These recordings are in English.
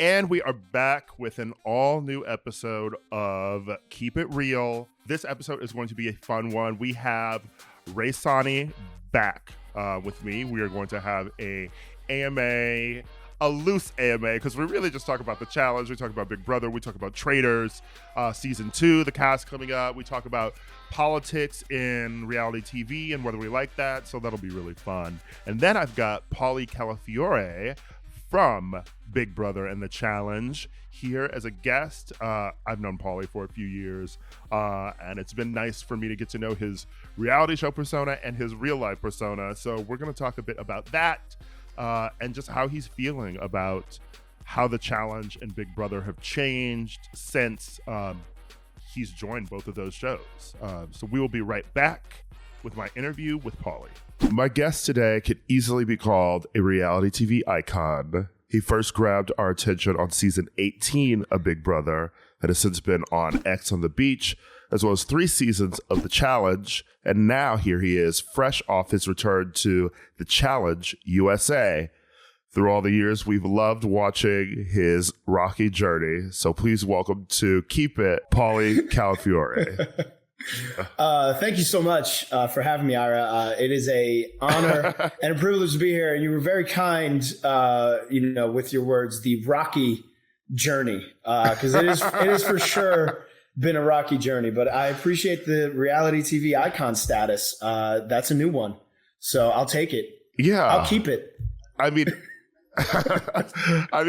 And we are back with an all new episode of Keep It Real. This episode is going to be a fun one. We have Rae Sanni back with me. We are going to have a loose AMA, because we really just talk about the challenge. We talk about Big Brother. We talk about Traitors, season 2, the cast coming up. We talk about politics in reality TV and whether we like that. So that'll be really fun. And then I've got Paulie Calafiore from Big Brother and the Challenge here as a guest. I've known Paulie for a few years, and it's been nice for me to get to know his reality show persona and his real life persona. So we're going to talk a bit about that and just how he's feeling about how the Challenge and Big Brother have changed since he's joined both of those shows. So we will be right back with my interview with Paulie. My guest today could easily be called a reality TV icon. He first grabbed our attention on season 18 of Big Brother and has since been on X on the Beach, as well as 3 seasons of The Challenge. And now here he is, fresh off his return to The Challenge USA. Through all the years, we've loved watching his rocky journey. So please welcome to Keep It, Paulie Calafiore. Thank you so much for having me, Ira. It is a honor and a privilege to be here. And you were very kind, with your words, the rocky journey, because it is for sure been a rocky journey. But I appreciate the reality TV icon status. That's a new one, so I'll take it. Yeah, I'll keep it. I mean.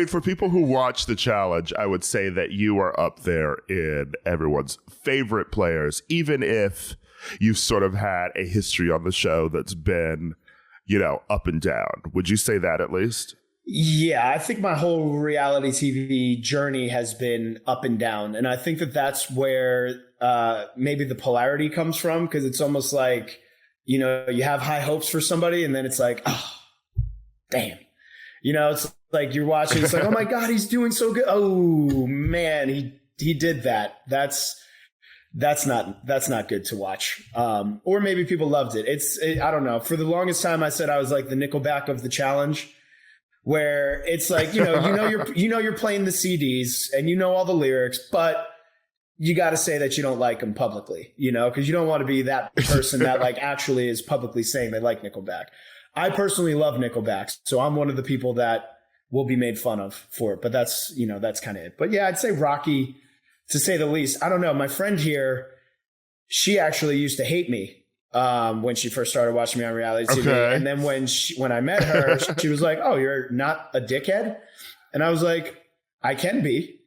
For people who watch The Challenge, I would say that you are up there in everyone's favorite players, even if you've sort of had a history on the show that's been, up and down. Would you say that at least? Yeah, I think my whole reality TV journey has been up and down. And I think that that's where maybe the polarity comes from, because it's almost like, you have high hopes for somebody and then it's like, oh, damn. It's like you're watching, it's like, oh my God, he's doing so good. Oh man, he did that. That's not good to watch. Or maybe people loved it. I don't know. For the longest time I said I was like the Nickelback of the Challenge, where it's like, you're playing the CDs and you know all the lyrics, but you got to say that you don't like them publicly, because you don't want to be that person that like actually is publicly saying they like Nickelback. I personally love Nickelback, so I'm one of the people that will be made fun of for it. But that's kind of it. But yeah, I'd say rocky, to say the least. I don't know. My friend here, she actually used to hate me when she first started watching me on reality TV. Okay. And then when I met her, she was like, "Oh, you're not a dickhead?" And I was like, "I can be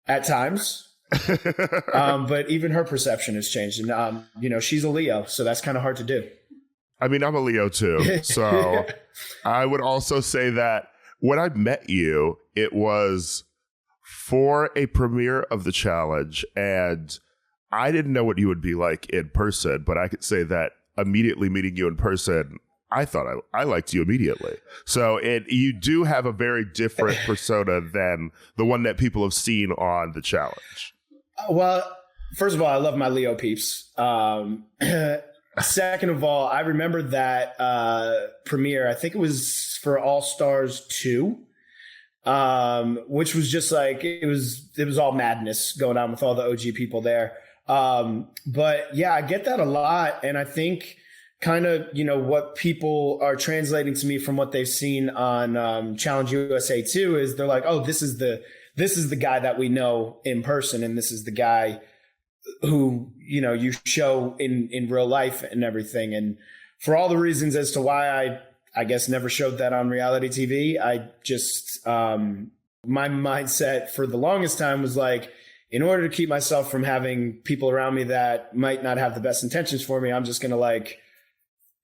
at times." But even her perception has changed. And, she's a Leo, so that's kind of hard to do. I mean, I'm a Leo too, so I would also say that when I met you, it was for a premiere of The Challenge, and I didn't know what you would be like in person, but I could say that immediately meeting you in person, I thought I liked you immediately. So you do have a very different persona than the one that people have seen on The Challenge. Well, first of all, I love my Leo peeps. Second of all, I remember that premiere. I think it was for All Stars 2, which was just like it was all madness going on with all the OG people there. But yeah, I get that a lot, and I think kind of what people are translating to me from what they've seen on Challenge USA 2 is they're like, oh, this is the guy that we know in person, and this is the guy who you show in real life and everything. And for all the reasons as to why I guess never showed that on reality TV, I just my mindset for the longest time was like, in order to keep myself from having people around me that might not have the best intentions for me, I'm just gonna like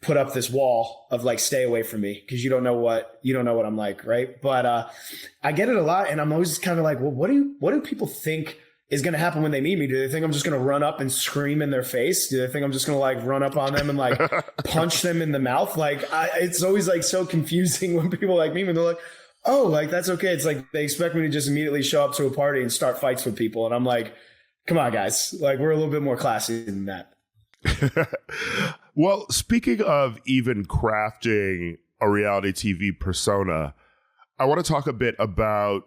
put up this wall of like, stay away from me, because you don't know what I'm like, right? But I get it a lot, and I'm always kind of like, well, what do people think is going to happen when they meet me? Do they think I'm just going to run up and scream in their face? Do they think I'm just going to like run up on them and like punch them in the mouth? Like it's always like so confusing when people like me, and they're like, oh, like that's okay. It's like they expect me to just immediately show up to a party and start fights with people. And I'm like, come on, guys. Like we're a little bit more classy than that. Well, speaking of even crafting a reality TV persona, I want to talk a bit about,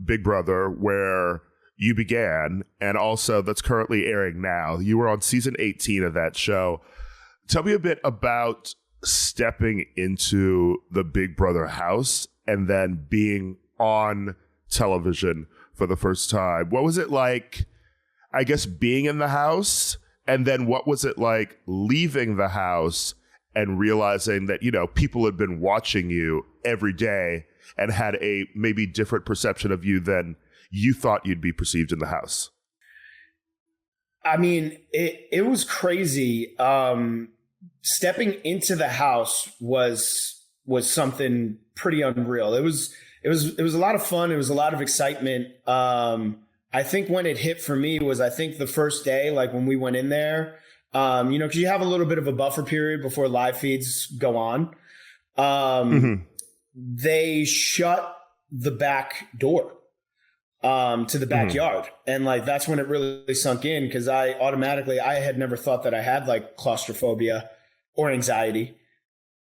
Big Brother, where you began, and also that's currently airing now. You were on season 18 of that show. Tell me a bit about stepping into the Big Brother house and then being on television for the first time. What was it like, I guess, being in the house? And then what was it like leaving the house and realizing that, you know, people had been watching you every day and had a maybe different perception of you than you thought you'd be perceived in the house? I mean, it was crazy. Stepping into the house was something pretty unreal. It was a lot of fun. It was a lot of excitement. I think when it hit for me was, I think the first day, like when we went in there, you know, because you have a little bit of a buffer period before live feeds go on. They shut the back door to the backyard. And like, that's when it really sunk in, because I had never thought that I had like claustrophobia or anxiety.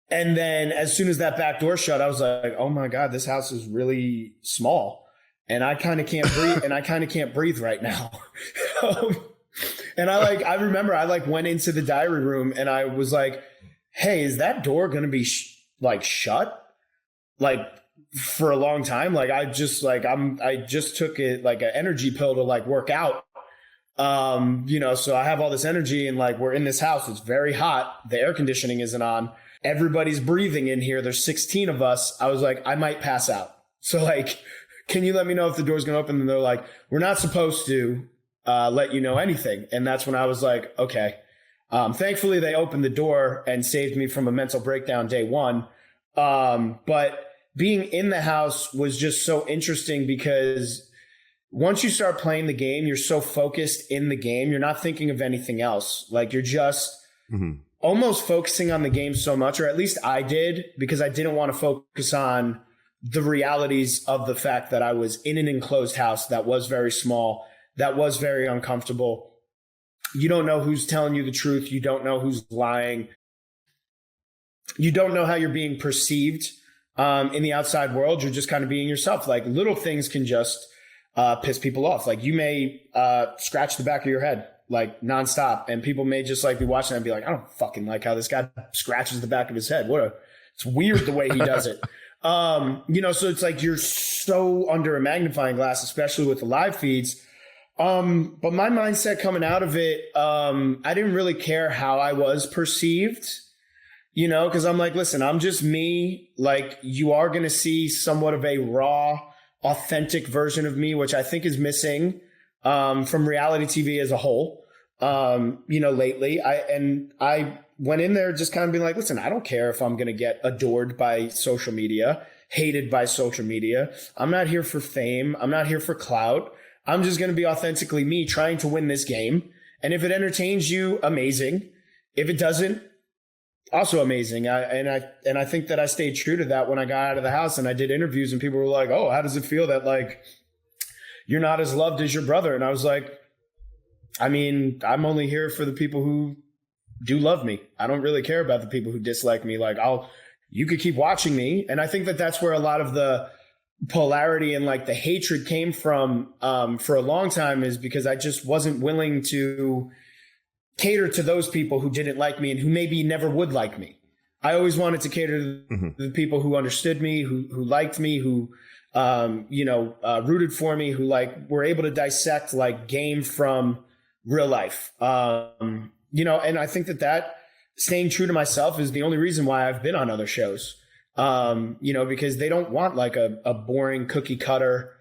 And then as soon as that back door shut, I was like, oh my God, this house is really small. And I kind of can't breathe, right now. And I remember I went into the diary room and I was like, hey, is that door going to be shut? Like for a long time? Like I just took it like an energy pill to like work out. You know, so I have all this energy and like we're in this house. It's very hot. The air conditioning isn't on. Everybody's breathing in here. There's 16 of us. I was like, I might pass out. So like, can you let me know if the door's going to open? And they're like, we're not supposed to let you know anything. And that's when I was like, okay. Thankfully, they opened the door and saved me from a mental breakdown day one. But being in the house was just so interesting because once you start playing the game, you're so focused in the game. You're not thinking of anything else. Like you're just almost focusing on the game so much, or at least I did, because I didn't want to focus on the realities of the fact that I was in an enclosed house that was very small, that was very uncomfortable. You don't know who's telling you the truth. You don't know who's lying. You don't know how you're being perceived in the outside world. You're just kind of being yourself. Like little things can just piss people off. Like you may scratch the back of your head like nonstop, and people may just like be watching and be like, I don't fucking like how this guy scratches the back of his head. It's weird the way he does it. You know, so it's like you're so under a magnifying glass, especially with the live feeds. But my mindset coming out of it, I didn't really care how I was perceived, you know, because I'm like, listen, I'm just me. Like you are going to see somewhat of a raw, authentic version of me, which I think is missing from reality TV as a whole. You know, lately I went in there just kind of being like, listen, I don't care if I'm going to get adored by social media, hated by social media. I'm not here for fame. I'm not here for clout. I'm just going to be authentically me trying to win this game. And if it entertains you, amazing. If it doesn't, also amazing. I think that I stayed true to that when I got out of the house and I did interviews and people were like, oh, how does it feel that like you're not as loved as your brother? And I was like, I mean, I'm only here for the people who do love me. I don't really care about the people who dislike me. Like you could keep watching me. And I think that that's where a lot of the polarity and like the hatred came from for a long time, is because I just wasn't willing to cater to those people who didn't like me and who maybe never would like me. I always wanted to cater to the people who understood me, who liked me, who, rooted for me, who like were able to dissect like game from real life. You know, and I think that staying true to myself is the only reason why I've been on other shows. You know, because they don't want like a boring cookie cutter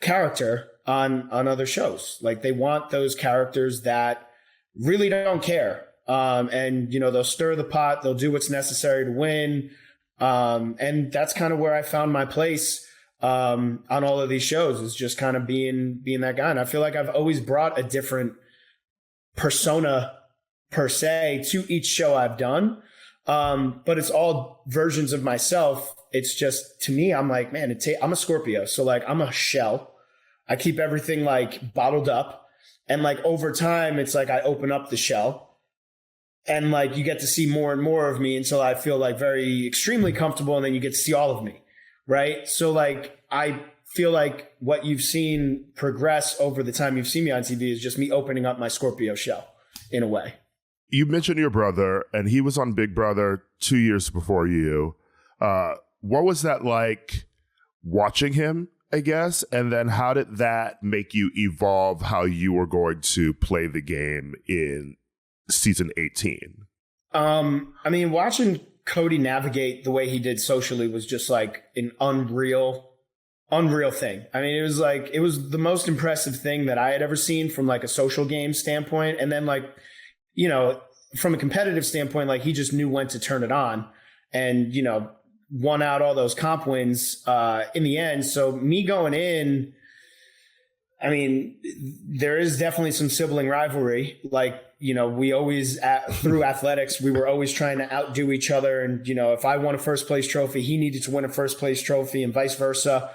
character on other shows. Like they want those characters that really don't care. And, you know, they'll stir the pot. They'll do what's necessary to win. And that's kind of where I found my place on all of these shows, is just kind of being that guy. And I feel like I've always brought a different persona per se to each show I've done. But it's all versions of myself. It's just, to me, I'm like, man, I'm a Scorpio. So like, I'm a shell. I keep everything like bottled up. And like over time, it's like I open up the shell and like you get to see more and more of me until I feel like very extremely comfortable. And then you get to see all of me. Right. So like, I feel like what you've seen progress over the time you've seen me on TV is just me opening up my Scorpio shell in a way. You mentioned your brother, and he was on Big Brother 2 years before you. What was that like watching him, I guess? And then how did that make you evolve how you were going to play the game in season 18? I mean, watching Cody navigate the way he did socially was just like an unreal thing. I mean, it was the most impressive thing that I had ever seen from like a social game standpoint. And then like, you know, from a competitive standpoint, like he just knew when to turn it on and, you know, won out all those comp wins in the end. So me going in, I mean, there is definitely some sibling rivalry. Like, you know, we always, through athletics, we were always trying to outdo each other. And, you know, if I won a first place trophy, he needed to win a first place trophy and vice versa.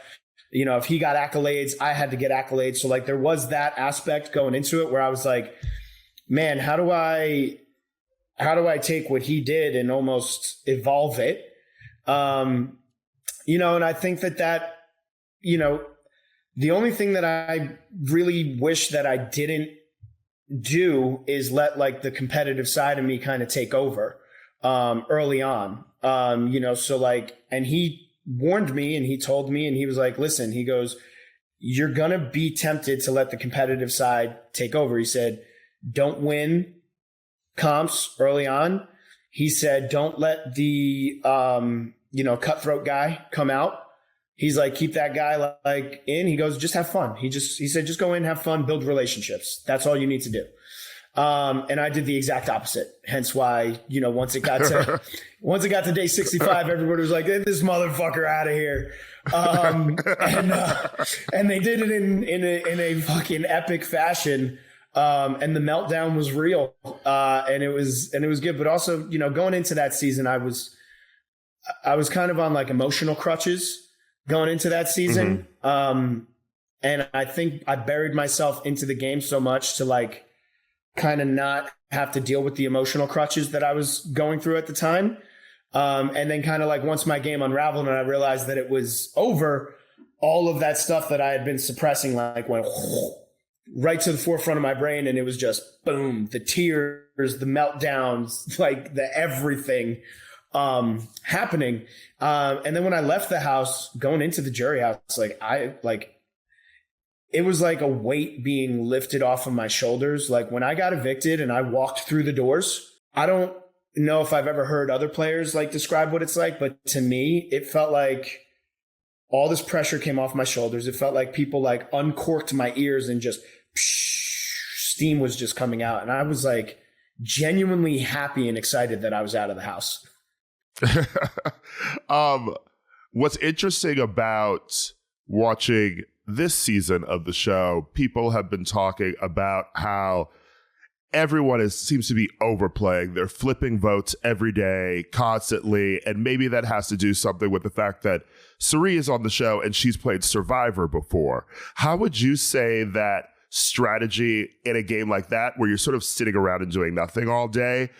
You know, if he got accolades, I had to get accolades. So like there was that aspect going into it where I was like, man, how do I take what he did and almost evolve it? You know, and I think that, you know, the only thing that I really wish that I didn't do is let like the competitive side of me kind of take over, early on. You know, so like, and he warned me and he told me, and he was like, listen, he goes, you're going to be tempted to let the competitive side take over. He said, don't win comps early on. He said, don't let the, you know, cutthroat guy come out. He's like, keep that guy like in. He goes, just have fun. He said, just go in, have fun, build relationships. That's all you need to do. And I did the exact opposite. Hence why, you know, once it got to day 65, everybody was like, get this motherfucker out of here. And they did it in a fucking epic fashion. And the meltdown was real. And it was good. But also, you know, going into that season, I was kind of on like emotional crutches going into that season. And I think I buried myself into the game so much to like kind of not have to deal with the emotional crutches that I was going through at the time. And then kind of like once my game unraveled and I realized that it was over, all of that stuff that I had been suppressing like went right to the forefront of my brain. And it was just boom, the tears, the meltdowns, like the everything happening. And then when I left the house going into the jury house, it was like a weight being lifted off of my shoulders. Like when I got evicted and I walked through the doors, I don't know if I've ever heard other players like describe what it's like, but to me, it felt like all this pressure came off my shoulders. It felt like people like uncorked my ears and just steam was just coming out. And I was like genuinely happy and excited that I was out of the house. What's interesting about watching this season of the show, people have been talking about how everyone seems to be overplaying. They're flipping votes every day, constantly, and maybe that has to do something with the fact that Cirie is on the show and she's played Survivor before. How would you say that strategy in a game like that, where you're sort of sitting around and doing nothing all day,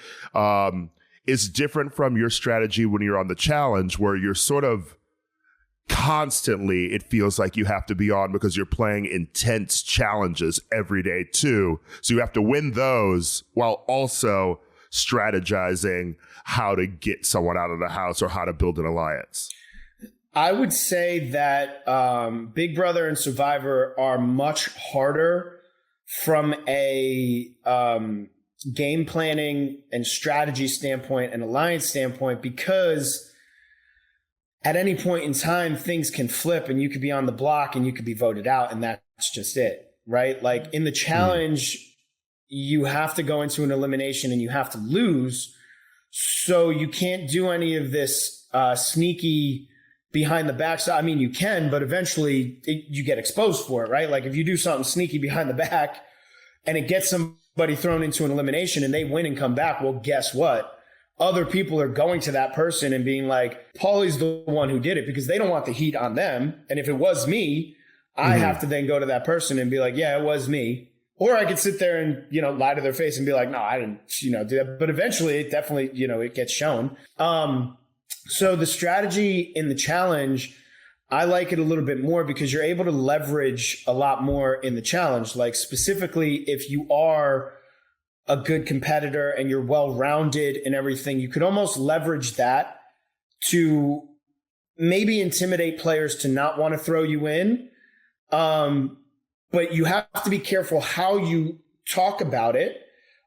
is different from your strategy when you're on the challenge, where you're sort of constantly, it feels like you have to be on because you're playing intense challenges every day too. So you have to win those while also strategizing how to get someone out of the house or how to build an alliance. I would say that Big Brother and Survivor are much harder from a game planning and strategy standpoint and alliance standpoint, because at any point in time, things can flip and you could be on the block and you could be voted out, and that's just it, right? Like in the challenge, you have to go into an elimination and you have to lose. So you can't do any of this sneaky behind the back. So, I mean, you can, but eventually you get exposed for it, right? Like if you do something sneaky behind the back and it gets somebody thrown into an elimination and they win and come back, well, guess what? Other people are going to that person and being like, Paulie's the one who did it, because they don't want the heat on them. And if it was me, I have to then go to that person and be like, yeah, it was me. Or I could sit there and, you know, lie to their face and be like, no, I didn't, you know, do that. But eventually it definitely, you know, it gets shown. So the strategy in the challenge, I like it a little bit more because you're able to leverage a lot more in the challenge. Like specifically, if you are a good competitor and you're well-rounded and everything, you could almost leverage that to maybe intimidate players to not want to throw you in. But you have to be careful how you talk about it.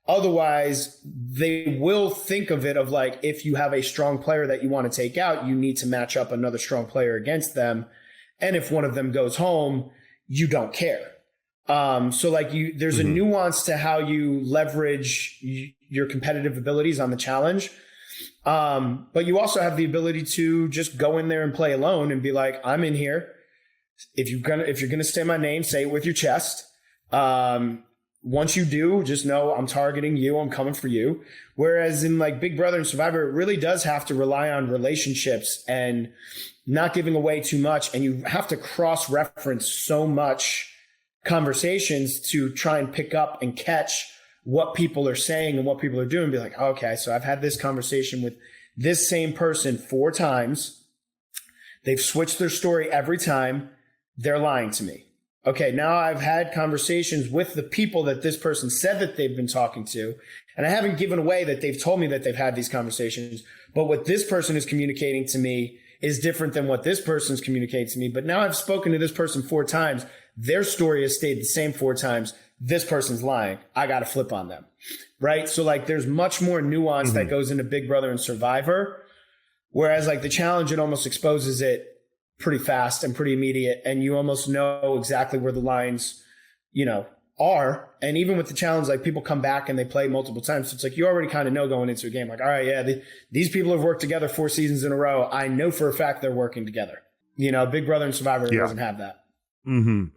Otherwise, they will think of it of like, if you have a strong player that you want to take out, you need to match up another strong player against them. And if one of them goes home, you don't care. So like there's a nuance to how you leverage your competitive abilities on the challenge. But you also have the ability to just go in there and play alone and be like, I'm in here. If you're gonna say my name, say it with your chest. Once you do, just know I'm targeting you. I'm coming for you. Whereas in like Big Brother and Survivor, it really does have to rely on relationships and not giving away too much. And you have to cross-reference so much conversations to try and pick up and catch what people are saying and what people are doing. Be like, okay, so I've had this conversation with this same person 4 times. They've switched their story every time. They're lying to me. Okay, now I've had conversations with the people that this person said that they've been talking to, and I haven't given away that they've told me that they've had these conversations, but what this person is communicating to me is different than what this person's communicating to me. But now I've spoken to this person 4 times. Their story has stayed the same 4 times. This person's lying. I got to flip on them, right? So like there's much more nuance that goes into Big Brother and Survivor, whereas like the challenge, it almost exposes it pretty fast and pretty immediate, and you almost know exactly where the lines, are. And even with the challenge, like people come back and they play multiple times. So it's like you already kind of know going into a game, like, all right, yeah, these people have worked together 4 seasons in a row. I know for a fact they're working together. Big Brother and Survivor doesn't have that. You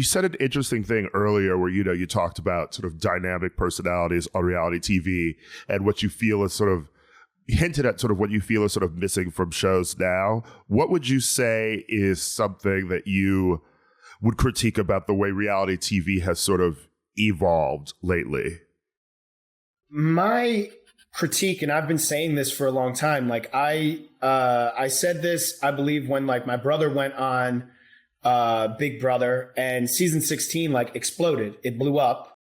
said an interesting thing earlier where, you talked about sort of dynamic personalities on reality TV and what you feel is sort of hinted at, sort of what you feel is sort of missing from shows now. What would you say is something that you would critique about the way reality TV has sort of evolved lately? My critique, and I've been saying this for a long time, like I said this, I believe, when like my brother went on Big Brother and season 16 like exploded. It blew up.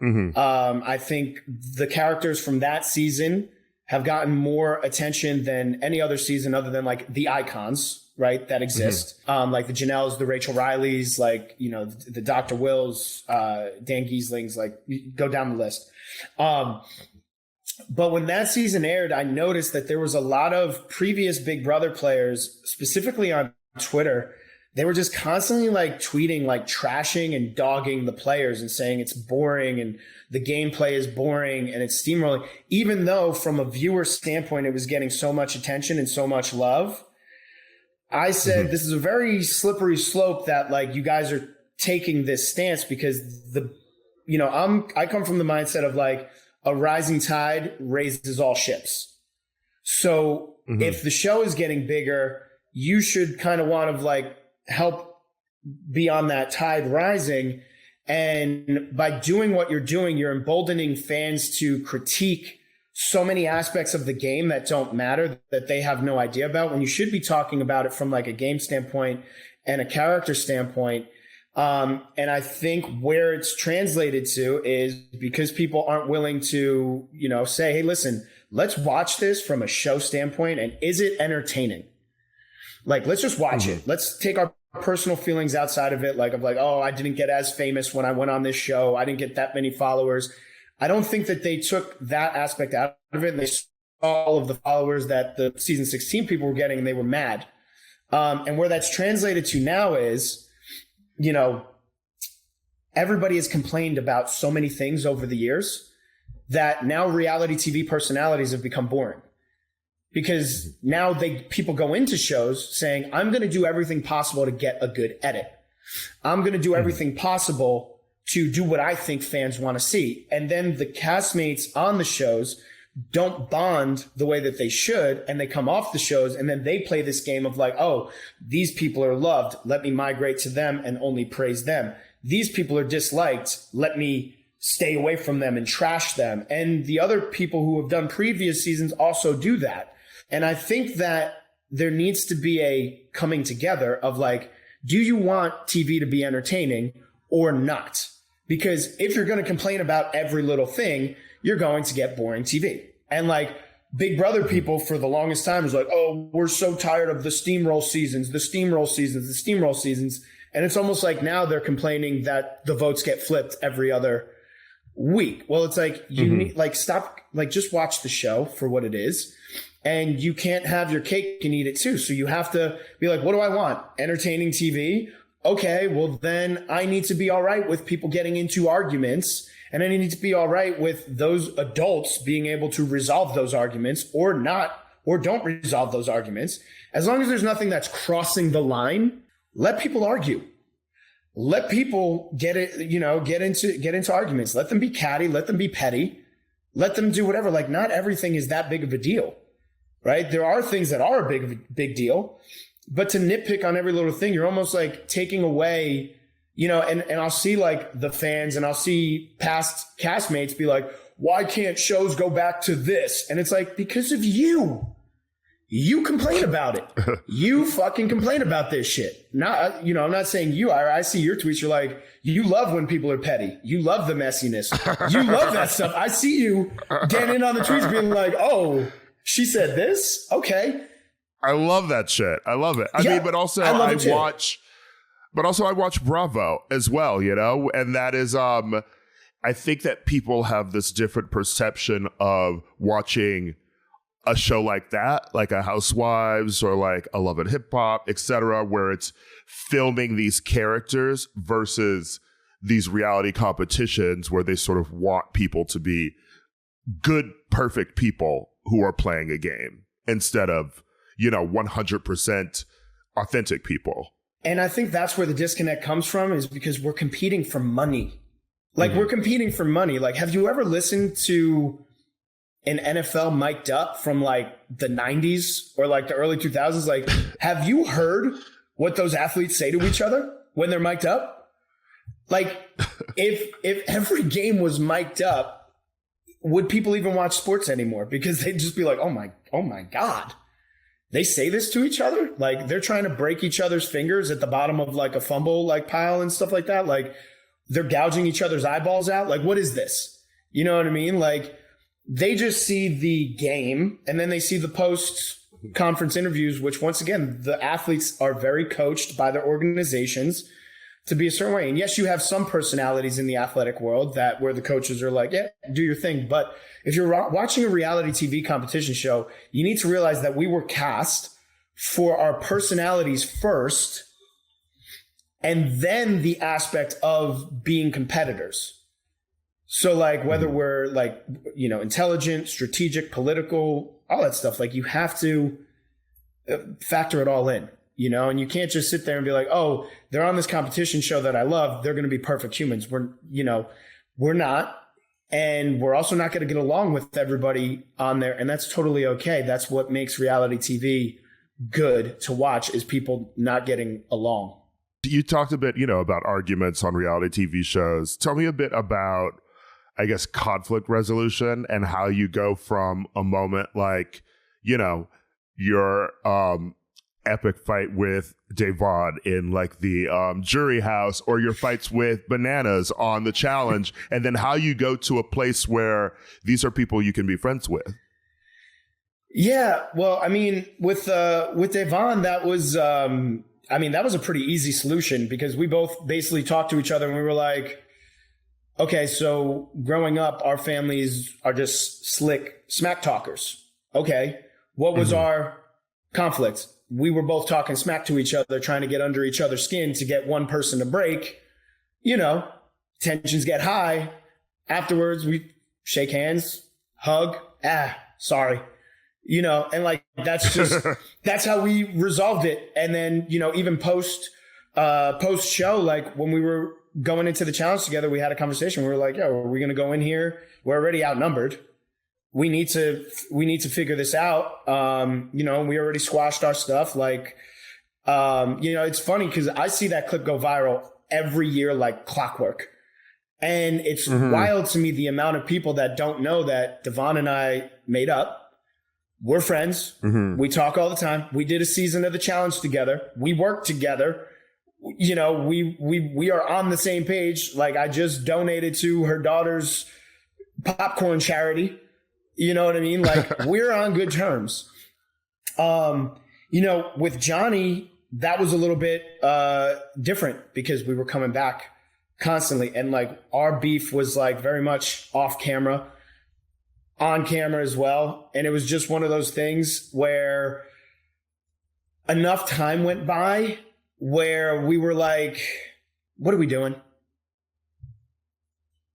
I think the characters from that season have gotten more attention than any other season other than like the icons, right, that exist. Like the Janelles, the Rachel Rileys, like, the Dr. Wills, Dan Gieslings, like go down the list. But when that season aired, I noticed that there was a lot of previous Big Brother players, specifically on Twitter. They were just constantly like tweeting, like trashing and dogging the players and saying it's boring and the gameplay is boring and it's steamrolling, even though from a viewer standpoint, it was getting so much attention and so much love. I said, this is a very slippery slope that like you guys are taking this stance because I come from the mindset of like a rising tide raises all ships. So if the show is getting bigger, you should kind of want to like help be on that tide rising. And by doing what you're doing, you're emboldening fans to critique so many aspects of the game that don't matter, that they have no idea about, when you should be talking about it from like a game standpoint and a character standpoint. And I think where it's translated to is because people aren't willing to, say, hey, listen, let's watch this from a show standpoint. And is it entertaining? Like, let's just watch it. Let's take our personal feelings outside of it. Like, oh, I didn't get as famous when I went on this show. I didn't get that many followers. I don't think that they took that aspect out of it. And they saw all of the followers that the season 16 people were getting, and they were mad. And where that's translated to now is, everybody has complained about so many things over the years that now reality TV personalities have become boring. Because now people go into shows saying, I'm going to do everything possible to get a good edit. I'm going to do everything possible to do what I think fans want to see. And then the castmates on the shows don't bond the way that they should, and they come off the shows and then they play this game of like, oh, these people are loved. Let me migrate to them and only praise them. These people are disliked. Let me stay away from them and trash them. And the other people who have done previous seasons also do that. And I think that there needs to be a coming together of like, do you want TV to be entertaining or not? Because if you're going to complain about every little thing, you're going to get boring TV. And like Big Brother people for the longest time was like, oh, we're so tired of the steamroll seasons. And it's almost like now they're complaining that the votes get flipped every other week. Well, it's like, you need, like, stop, like, just watch the show for what it is. And you can't have your cake and eat it too. So you have to be like, what do I want? Entertaining TV? Okay, well then I need to be all right with people getting into arguments, and I need to be all right with those adults being able to resolve those arguments or not, or don't resolve those arguments. As long as there's nothing that's crossing the line, let people argue. Let people get into arguments. Let them be catty. Let them be petty. Let them do whatever. Like, not everything is that big of a deal, right? There are things that are a big deal, but to nitpick on every little thing, you're almost like taking away, and I'll see like the fans and I'll see past castmates be like, why can't shows go back to this? And it's like, because of you. You complain about it. You fucking complain about this shit. Not, I'm not saying you. I see your tweets. You're like, you love when people are petty. You love the messiness. You love that stuff. I see you getting in on the tweets being like, oh, she said this? Okay. I love that shit. I love it. I mean, but also I watch Bravo as well, and that is, I think that people have this different perception of watching a show like that, like a Housewives or like a Love and Hip Hop, etc., where it's filming these characters versus these reality competitions where they sort of want people to be good, perfect people who are playing a game instead of, 100% authentic people. And I think that's where the disconnect comes from, is because we're competing for money. Like, we're competing for money. Like, have you ever listened to an NFL mic'd up from like the 90s or like the early 2000s? Like, have you heard what those athletes say to each other when they're mic'd up? Like, if every game was mic'd up, would people even watch sports anymore? Because they'd just be like, oh my God, they say this to each other? Like, they're trying to break each other's fingers at the bottom of like a fumble like pile and stuff like that. Like, they're gouging each other's eyeballs out. Like, what is this? You know what I mean? Like, they just see the game and then they see the post-conference interviews, which, once again, the athletes are very coached by their organizations to be a certain way. And yes, you have some personalities in the athletic world where the coaches are like, yeah, do your thing. But if you're watching a reality TV competition show, you need to realize that we were cast for our personalities first, and then the aspect of being competitors. So like, whether we're like, intelligent, strategic, political, all that stuff, like, you have to factor it all in, and you can't just sit there and be like, oh, they're on this competition show that I love, they're going to be perfect humans. We're not. And we're also not going to get along with everybody on there. And that's totally okay. That's what makes reality TV good to watch, is people not getting along. You talked a bit, about arguments on reality TV shows. Tell me a bit about, I guess, conflict resolution and how you go from a moment like, your epic fight with Devon in like the jury house, or your fights with Bananas on the challenge, and then how you go to a place where these are people you can be friends with. Yeah, well, I mean, with Devon, that was a pretty easy solution, because we both basically talked to each other and we were like, okay, so growing up, our families are just slick smack talkers. Okay, what was our conflict? We were both talking smack to each other, trying to get under each other's skin to get one person to break. Tensions get high. Afterwards, we shake hands, hug. Sorry. And like, that's how we resolved it. And then, even post show, like when we were going into the challenge together, we had a conversation. We were like, yo, are we going to go in here? We're already outnumbered. We need to figure this out. We already squashed our stuff. Like, it's funny because I see that clip go viral every year like clockwork. And it's wild to me, the amount of people that don't know that Devon and I made up. we're friends. Mm-hmm. We talk all the time. We did a season of the challenge together. We work together. You know, we are on the same page. Like, I just donated to her daughter's popcorn charity. You know what I mean? Like, we're on good terms. You know, with Johnny, that was a little bit different because we were coming back constantly. And like, our beef was like very much off camera, on camera as well. And it was just one of those things where enough time went by where we were like, what are we doing?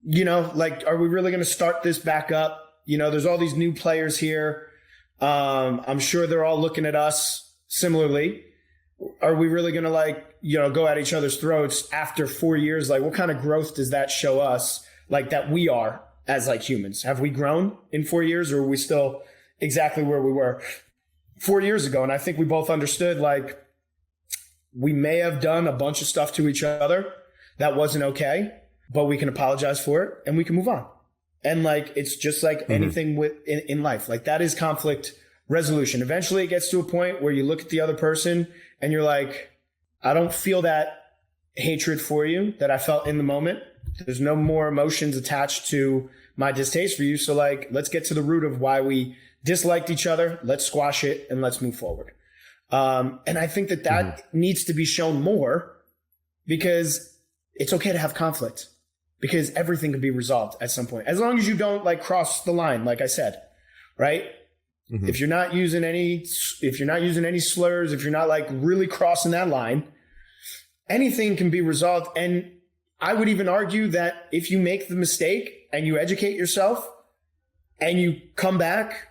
You know, like, are we really going to start this back up? You know, there's all these new players here. I'm sure they're all looking at us similarly. Are we really going to, like, you know, go at each other's throats after 4 years? Like, what kind of growth does that show us, like, that we are as like humans? Have we grown in 4 years, or are we still exactly where we were 4 years ago? And I think we both understood, like, we may have done a bunch of stuff to each other that wasn't okay, but we can apologize for it and we can move on. And like, it's just like anything in life, like, that is conflict resolution. Eventually it gets to a point where you look at the other person and you're like, I don't feel that hatred for you that I felt in the moment. There's no more emotions attached to my distaste for you. So like, let's get to the root of why we disliked each other. Let's squash it and let's move forward. And I think that needs to be shown more, because it's okay to have conflict, because everything can be resolved at some point, as long as you don't like cross the line, like I said, right? Mm-hmm. If you're not using any slurs, if you're not like really crossing that line, anything can be resolved. And I would even argue that if you make the mistake and you educate yourself and you come back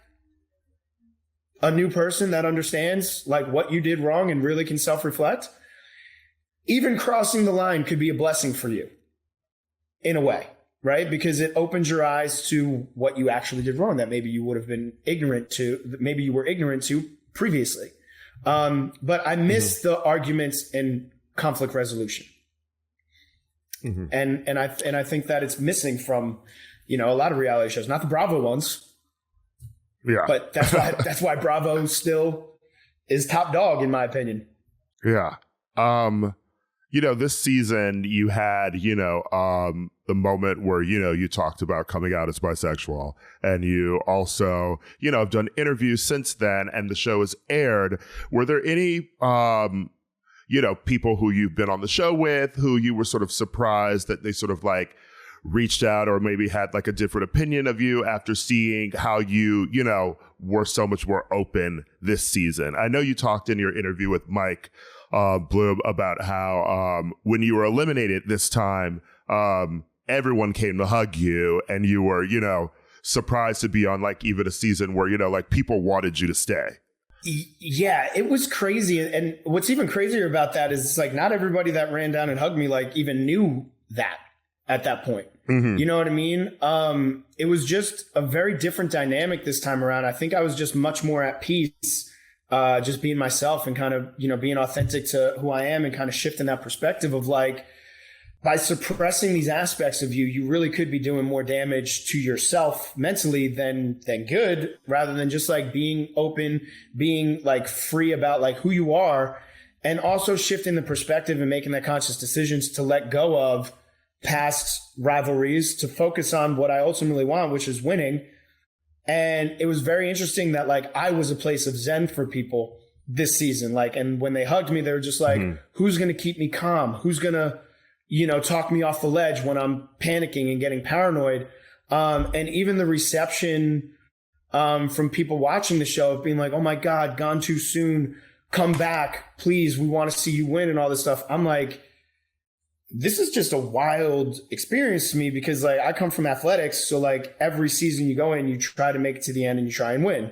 a new person that understands like what you did wrong and really can self-reflect, even crossing the line could be a blessing for you in a way, right? Because it opens your eyes to what you actually did wrong that maybe you would have been ignorant to, maybe you were ignorant to previously. But I miss the arguments and conflict resolution. And I think that it's missing from, you know, a lot of reality shows, not the Bravo ones. Yeah. But that's why Bravo still is top dog, in my opinion. Yeah. You know, this season you had, you know, the moment where, you know, you talked about coming out as bisexual, and you also, you know, have done interviews since then, and the show has aired. Were there any, you know, people who you've been on the show with who you were sort of surprised that they sort of like reached out or maybe had like a different opinion of you after seeing how you know, were so much more open this season? I know you talked in your interview with Mike Bloom about how when you were eliminated this time, everyone came to hug you, and you were, you know, surprised to be on like even a season where, you know, like people wanted you to stay. Yeah, it was crazy. And what's even crazier about that is, like, not everybody that ran down and hugged me like even knew that at that point. You know what I mean? It was just a very different dynamic this time around. I think I was just much more at peace, just being myself and kind of, you know, being authentic to who I am, and kind of shifting that perspective of like, by suppressing these aspects of you, you really could be doing more damage to yourself mentally than good, rather than just like being open, being like free about like who you are, and also shifting the perspective and making that conscious decisions to let go of past rivalries to focus on what I ultimately want, which is winning. And it was very interesting that like I was a place of zen for people this season. Like, and when they hugged me, they were just like, who's going to keep me calm? Who's going to, you know, talk me off the ledge when I'm panicking and getting paranoid? And even the reception from people watching the show of being like, oh my God, gone too soon. Come back, please. We want to see you win and all this stuff. I'm like, this is just a wild experience to me, because like I come from athletics. So like every season you go in, you try to make it to the end and you try and win.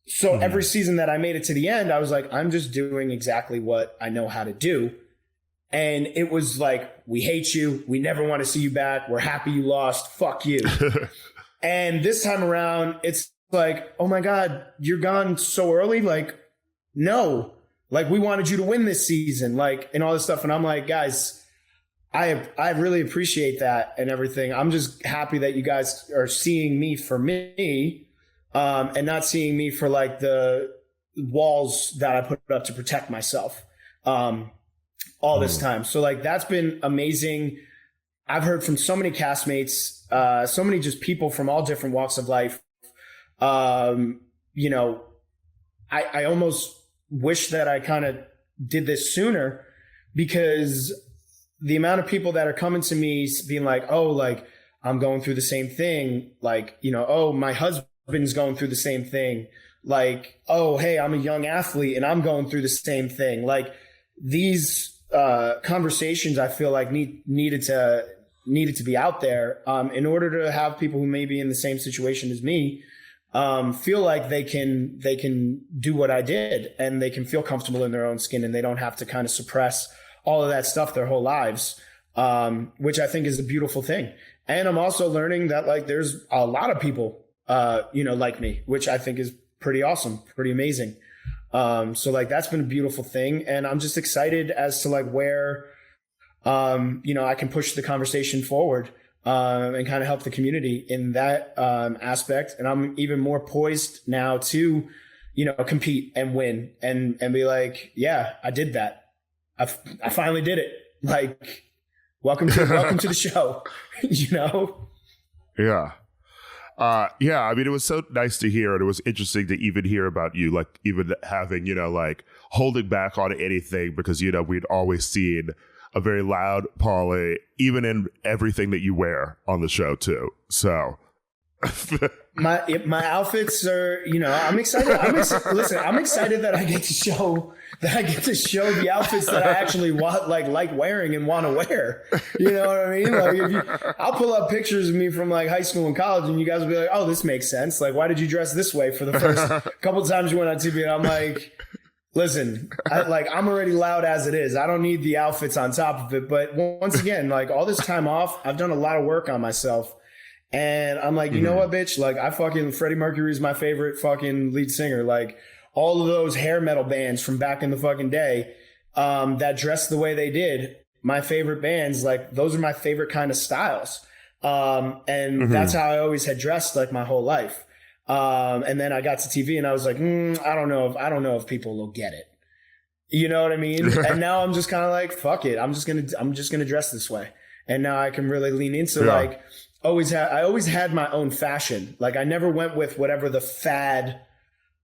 So every season that I made it to the end, I was like, I'm just doing exactly what I know how to do. And it was like, we hate you. We never want to see you back. We're happy you lost. Fuck you. And this time around, it's like, oh my God, you're gone so early. Like, no, like we wanted you to win this season, like, and all this stuff. And I'm like, guys, I really appreciate that and everything. I'm just happy that you guys are seeing me for me. and not seeing me for like the walls that I put up to protect myself all this time. So like that's been amazing. I've heard from so many castmates, so many just people from all different walks of life. You know, I almost wish that I kind of did this sooner, because the amount of people that are coming to me being like, oh, like I'm going through the same thing. Like, you know, oh, my husband's going through the same thing. Like, oh, hey, I'm a young athlete and I'm going through the same thing. Like these conversations, I feel like needed to be out there in order to have people who may be in the same situation as me feel like they can do what I did, and they can feel comfortable in their own skin, and they don't have to kind of suppress all of that stuff their whole lives, which I think is a beautiful thing. And I'm also learning that like there's a lot of people, you know, like me, which I think is pretty awesome, pretty amazing. So like that's been a beautiful thing, and I'm just excited as to like where, you know, I can push the conversation forward. And kind of help the community in that aspect. And I'm even more poised now to, you know, compete and win and be like, yeah, I did that. I finally did it. Like, welcome to the show, you know? Yeah. Yeah. I mean, it was so nice to hear. And it was interesting to even hear about you, like even having, you know, like holding back on anything, because, you know, we'd always seen a very loud Paulie, even in everything that you wear on the show too. So my outfits are, you know, I'm excited. Listen, I'm excited that I get to show the outfits that I actually like wearing and want to wear. You know what I mean? Like I'll pull up pictures of me from like high school and college, and you guys will be like, oh, this makes sense. Like, why did you dress this way for the first couple of times you went on TV? And I'm like, listen, I'm already loud as it is. I don't need the outfits on top of it. But once again, like all this time off, I've done a lot of work on myself. And I'm like, you know what, bitch? Like Freddie Mercury is my favorite fucking lead singer. Like all of those hair metal bands from back in the fucking day that dressed the way they did, my favorite bands, like those are my favorite kind of styles. And that's how I always had dressed like my whole life. And then I got to TV and I was like, I don't know if people will get it. You know what I mean? And now I'm just kind of like, fuck it. I'm just going to dress this way. And now I can really lean into like, I always had my own fashion. Like I never went with whatever the fad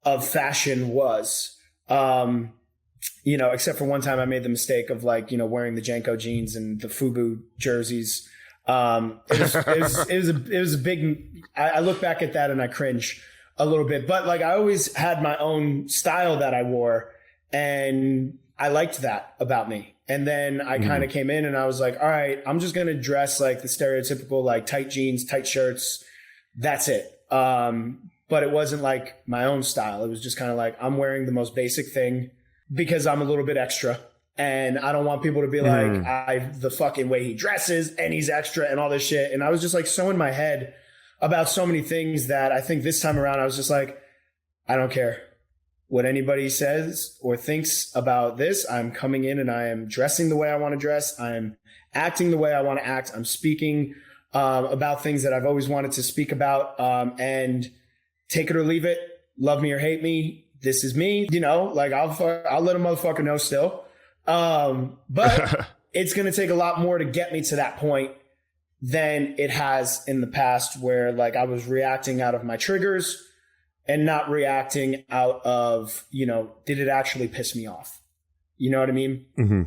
of fashion was. You know, except for one time I made the mistake of like, you know, wearing the Janko jeans and the FUBU jerseys. It was a big, I look back at that and I cringe a little bit, but like I always had my own style that I wore, and I liked that about me. And then I kind of came in and I was like, all right, I'm just going to dress like the stereotypical, like tight jeans, tight shirts. That's it. But it wasn't like my own style. It was just kind of like, I'm wearing the most basic thing because I'm a little bit extra. And I don't want people to be like, the fucking way he dresses and he's extra and all this shit. And I was just like so in my head about so many things that I think this time around I was just like, I don't care what anybody says or thinks about this. I'm coming in and I am dressing the way I want to dress. I'm acting the way I want to act. I'm speaking about things that I've always wanted to speak about, and take it or leave it. Love me or hate me. This is me. You know, like I'll let a motherfucker know still. But it's going to take a lot more to get me to that point than it has in the past, where like I was reacting out of my triggers and not reacting out of, you know, did it actually piss me off? You know what I mean? Mm-hmm.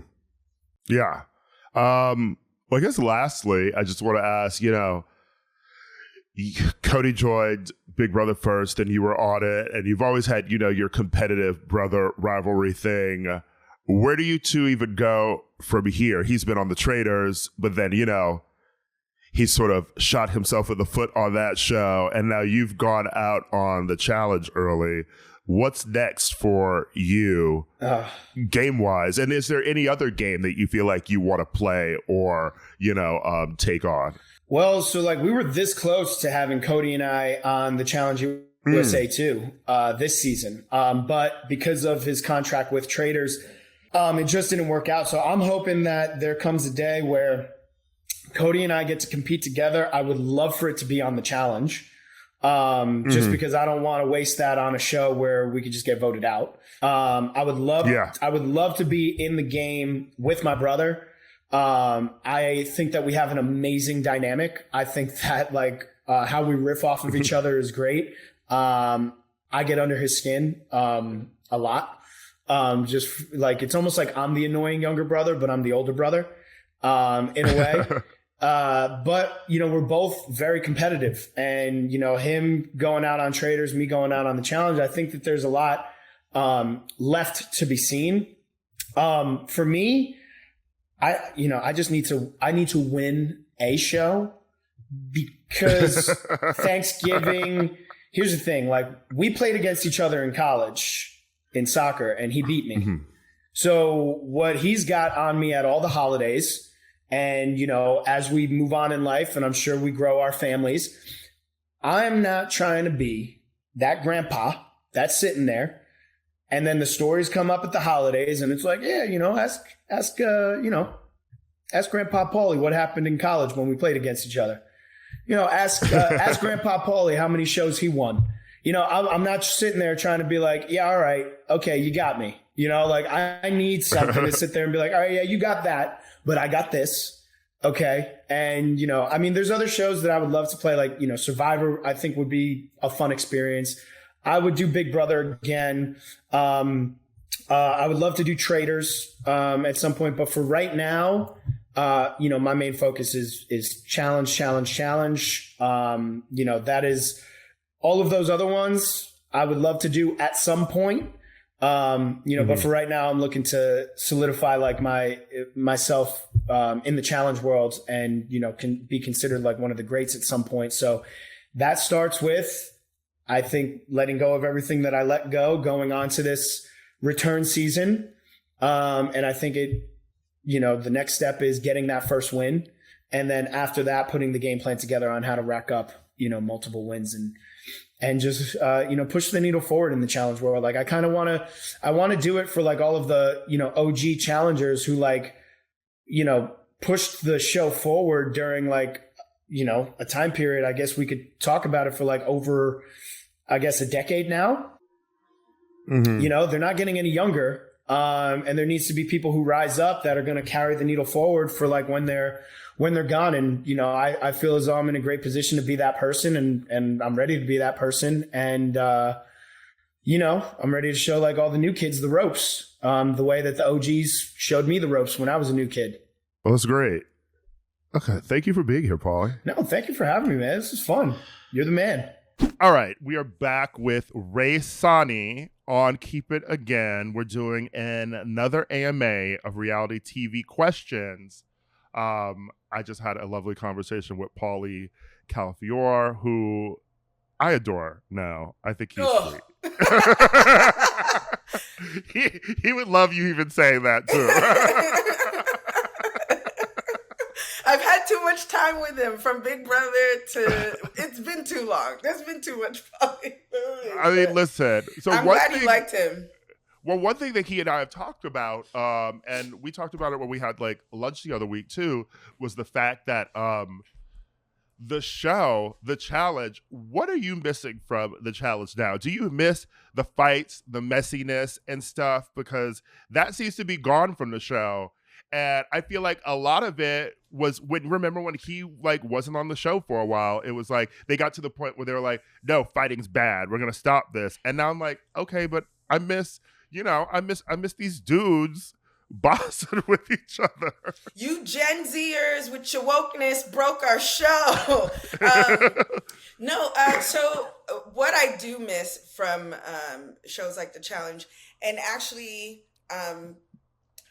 Yeah. Well, I guess lastly, I just want to ask, you know, Cody joined Big Brother first and you were on it, and you've always had, you know, your competitive brother rivalry thing. Where do you two even go from here? He's been on the Traitors, but then, you know, he sort of shot himself in the foot on that show, and now you've gone out on the challenge early. What's next for you game-wise? And is there any other game that you feel like you want to play or, you know, take on? Well, so like we were this close to having Cody and I on the Challenge USA 2 this season. But because of his contract with Traitors, it just didn't work out. So I'm hoping that there comes a day where Cody and I get to compete together. I would love for it to be on the Challenge. just because I don't want to waste that on a show where we could just get voted out. I would love to be in the game with my brother. I think that we have an amazing dynamic. I think that how we riff off of each other is great. I get under his skin a lot. Just like it's almost like I'm the annoying younger brother, but I'm the older brother in a way. But we're both very competitive, and him going out on traders, me going out on the challenge. I think that there's a lot left to be seen. For me, I need to win a show because Thanksgiving. Here's the thing: we played against each other in college in soccer, and he beat me. Mm-hmm. So what he's got on me at all the holidays. And, as we move on in life, and I'm sure we grow our families, I'm not trying to be that grandpa that's sitting there. And then the stories come up at the holidays and it's like, yeah, ask Grandpa Paulie what happened in college when we played against each other. Ask Grandpa Paulie how many shows he won. I'm not sitting there trying to be like, yeah, all right. Okay. You got me. I need something to sit there and be like, all right, yeah, you got that. But I got this. Okay. And, there's other shows that I would love to play, Survivor, I think would be a fun experience. I would do Big Brother again. I would love to do Traders at some point. But for right now, my main focus is challenge. That is all of those other ones I would love to do at some point. But for right now, I'm looking to solidify myself in the challenge world and, can be considered one of the greats at some point. So that starts with, I think, letting go of everything that I let go going on to this return season. And I think the next step is getting that first win. And then after that, putting the game plan together on how to rack up, multiple wins and just, push the needle forward in the challenge world. I want to do it for all of the, OG challengers who pushed the show forward during a time period. I guess we could talk about it for over, I guess, a decade now. Mm-hmm. They're not getting any younger. And there needs to be people who rise up that are going to carry the needle forward for when they're gone. And, I feel as though I'm in a great position to be that person and I'm ready to be that person. And, I'm ready to show all the new kids the ropes, the way that the OGs showed me the ropes when I was a new kid. Well, that's great. Okay. Thank you for being here, Paulie. No, thank you for having me, man. This is fun. You're the man. All right. We are back with Rae Sanni on Keep It Again. We're doing another AMA of reality TV questions. I just had a lovely conversation with Paulie Calafiore, who I adore now. I think he's sweet. he would love you even saying that too. I've had too much time with him from Big Brother to it's been too long. There's been too much Paulie. I mean, listen. So I'm glad you liked him. Well, one thing that he and I have talked about, and we talked about it when we had lunch the other week too, was the fact that the show, the challenge, what are you missing from the challenge now? Do you miss the fights, the messiness and stuff? Because that seems to be gone from the show. And I feel like a lot of it was remember when he wasn't on the show for a while, it was they got to the point where they were like, no, fighting's bad. We're going to stop this. And now I'm like, okay, but I miss these dudes bossing with each other. You Gen Zers with your wokeness broke our show. So what I do miss from shows like The Challenge, and actually,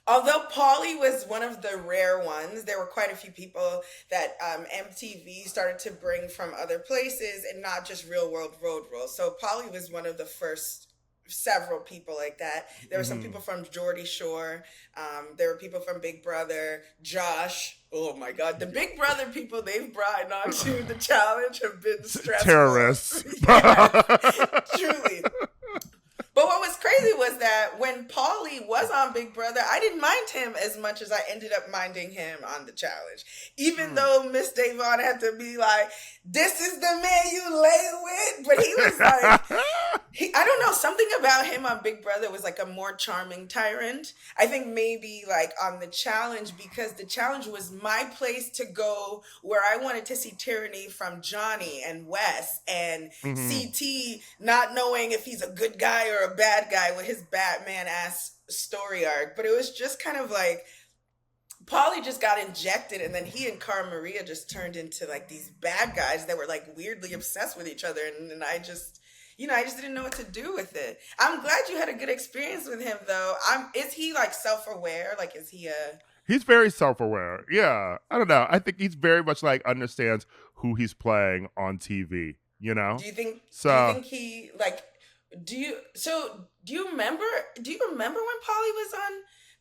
although Paulie was one of the rare ones, there were quite a few people that MTV started to bring from other places and not just Real World Road Rules. So Paulie was one of the first several people like that. There were some people from Geordie Shore. There were people from Big Brother. Josh. Oh my God. The Big Brother people they've brought onto the challenge have been stressful. Terrorists. Yeah, truly. But what was crazy crazy was that when Paulie was on Big Brother, I didn't mind him as much as I ended up minding him on the challenge. Even though Miss Davon had to be like, this is the man you lay with. But he was like, I don't know, something about him on Big Brother was like a more charming tyrant. I think maybe like on the challenge, because the challenge was my place to go where I wanted to see tyranny from Johnny and Wes and CT not knowing if he's a good guy or a bad guy with his Batman ass story arc. But it was just kind of like Paulie just got injected, and then he and Cara Maria just turned into like these bad guys that were like weirdly obsessed with each other. And I just, I just didn't know what to do with it. I'm glad you had a good experience with him though. Is he like self-aware? Like, is he He's very self-aware. Yeah. I don't know. I think he's very much like understands who he's playing on TV, you know? Do you think he like, do you remember when Paulie was on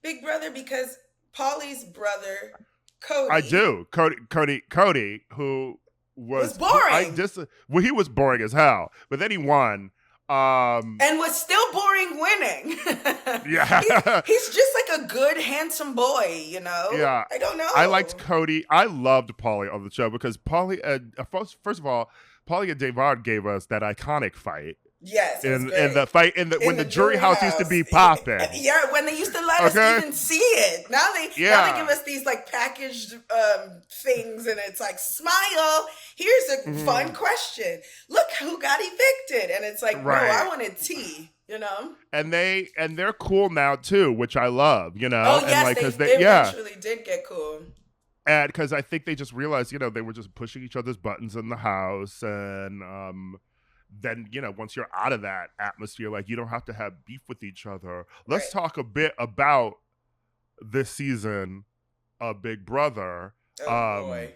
Big Brother? Because Paulie's brother, Cody. I do. Cody, who was boring. He was boring as hell. But then he won. And was still boring winning. Yeah. He's just like a good, handsome boy, Yeah. I don't know. I liked Cody. I loved Paulie on the show because Paulie, first of all, Paulie and Davon gave us that iconic fight. Yes, in the fight when the jury house used to be popping. Yeah, when they used to let us even see it. Now they give us these like packaged things, and it's like, smile. Here's a fun question. Look who got evicted, and it's like, bro, I wanted tea. And they're cool now too, which I love. Oh yes, and they eventually did get cool. And because I think they just realized, they were just pushing each other's buttons in the house, and then, once you're out of that atmosphere, like, you don't have to have beef with each other. Let's talk a bit about this season of Big Brother. Oh, boy.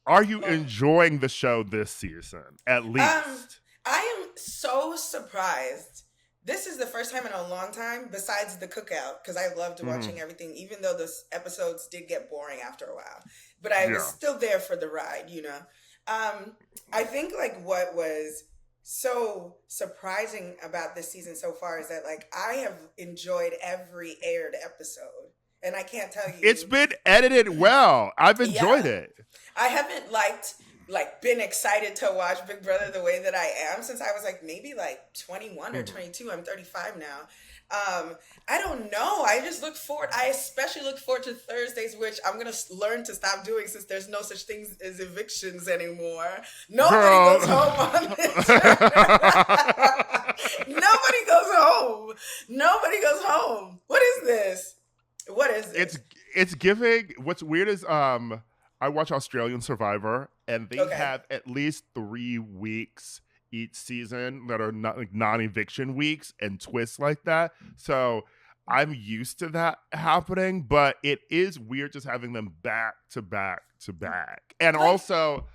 Are you enjoying the show this season, at least? I am so surprised. This is the first time in a long time, besides the cookout, because I loved watching everything, even though the episodes did get boring after a while. But I was still there for the ride, I think like what was so surprising about this season so far is that like I have enjoyed every aired episode, and I can't tell you, it's been edited well. I've enjoyed it. I haven't been excited to watch Big Brother the way that I am since I was like maybe like 21 or 22. I'm 35 now. I don't know. I especially look forward to Thursdays, which I'm going to learn to stop doing since there's no such things as evictions anymore. Nobody goes home on this. Nobody goes home. What is this? It's giving. What's weird is I watch Australian Survivor, and they have at least 3 weeks each season that are not like non-eviction weeks and twists like that. So I'm used to that happening, but it is weird just having them back to back to back. And also,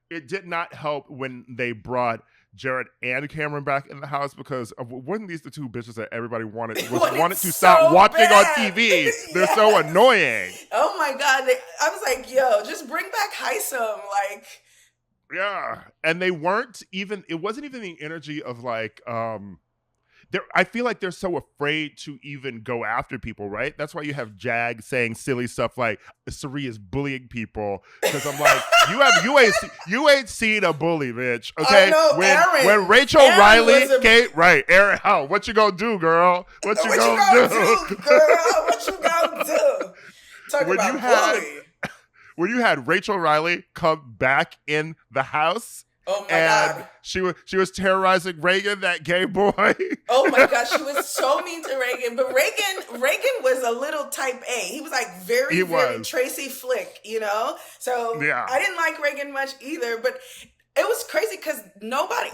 it did not help when they brought Jared and Cameron back in the house, because weren't these the two bitches that everybody wanted to stop watching on TV? They're so annoying. Oh my God. I was like, yo, just bring back Heisem. Like, yeah. And it wasn't even the energy of like, I feel like they're so afraid to even go after people, right? That's why you have Jag saying silly stuff like Sari is bullying people. Because I'm like, you ain't seen a bully, bitch. Okay, I know, when Rachel Riley came, right? Aaron, what you gonna do, girl? What you gonna do, girl? What you gonna do? Talk about bully. When you had Rachel Riley come back in the house. Oh my God. She was terrorizing Reagan, that gay boy. Oh my God, she was so mean to Reagan. But Reagan was a little type A. He was like very Tracy Flick, So I didn't like Reagan much either. But it was crazy because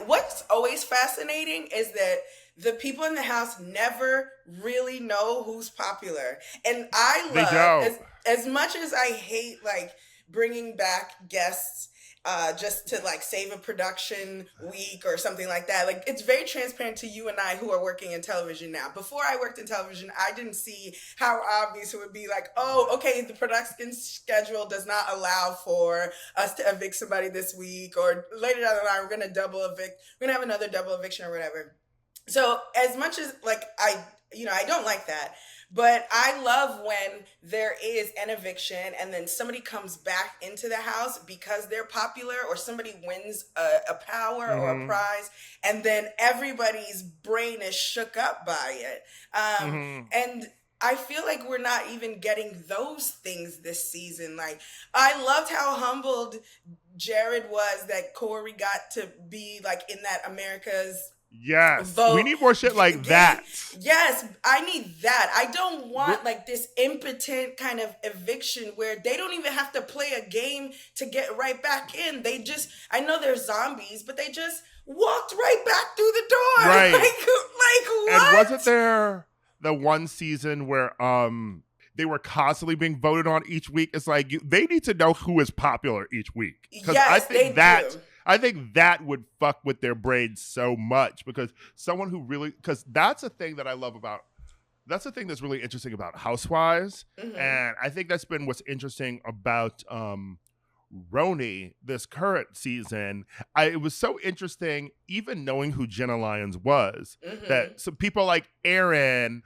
what's always fascinating is that the people in the house never really know who's popular. And I love, as much as I hate like bringing back guests just to like save a production week or something like that. Like, it's very transparent to you and I who are working in television now. Before I worked in television, I didn't see how obvious it would be like, oh, okay, the production schedule does not allow for us to evict somebody this week, or later down the line, we're going to double evict. We're going to have another double eviction or whatever. So as much as like I don't like that, but I love when there is an eviction and then somebody comes back into the house because they're popular, or somebody wins a power or a Mm-hmm. prize, and then everybody's brain is shook up by it. Mm-hmm. And I feel like we're not even getting those things this season. Like, I loved how humbled Jared was that Corey got to be like in that America's Yes, we vote need more shit like game. that. Yes, I need that. I don't want like this impotent kind of eviction where they don't even have to play a game to get right back in. They just, I know they're zombies, but they just walked right back through the door. Right. Like what? And wasn't there the one season where they were constantly being voted on each week? It's like they need to know who is popular each week. Because Yes, they do. I think that would fuck with their brains so much, because someone who really, because that's a thing that I love about, that's the thing that's really interesting about Housewives. Mhm. And I think that's been what's interesting about Roni this current season. It was so interesting, even knowing who Jenna Lyons was, Mhm. that some people like Aaron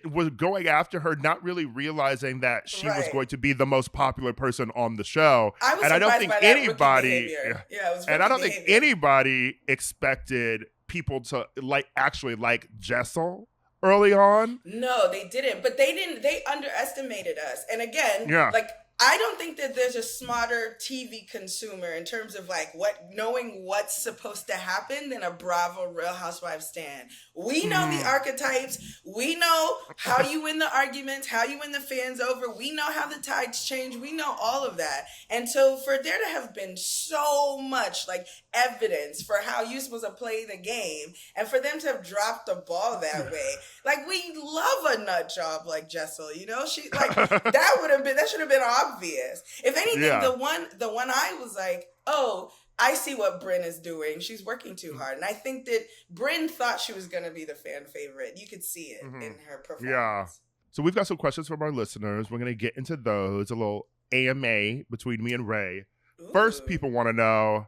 was going after her, not really realizing that she was Right. going to be the most popular person on the show. I was And I don't surprised think by that rookie anybody, behavior. Yeah, it was and I rookie don't think behavior. anybody expected people to actually like Jessel early on. No, they didn't. But they didn't. They underestimated us. And again, Yeah. like, I don't think that there's a smarter TV consumer in terms of like knowing what's supposed to happen than a Bravo Real Housewives stan. We know the archetypes. We know how you win the arguments, how you win the fans over. We know how the tides change. We know all of that. And so for there to have been so much like evidence for how you're supposed to play the game, and for them to have dropped the ball that way, like, we love a nut job like Jessel, you know? She like that should have been obvious. If anything, Yeah. the one I was like, oh, I see what Brynn is doing. She's working too hard. And I think that Brynn thought she was going to be the fan favorite. You could see it in her performance. Yeah. So we've got some questions from our listeners. We're going to get into those, a little AMA between me and Rae. First, Ooh. people want to know,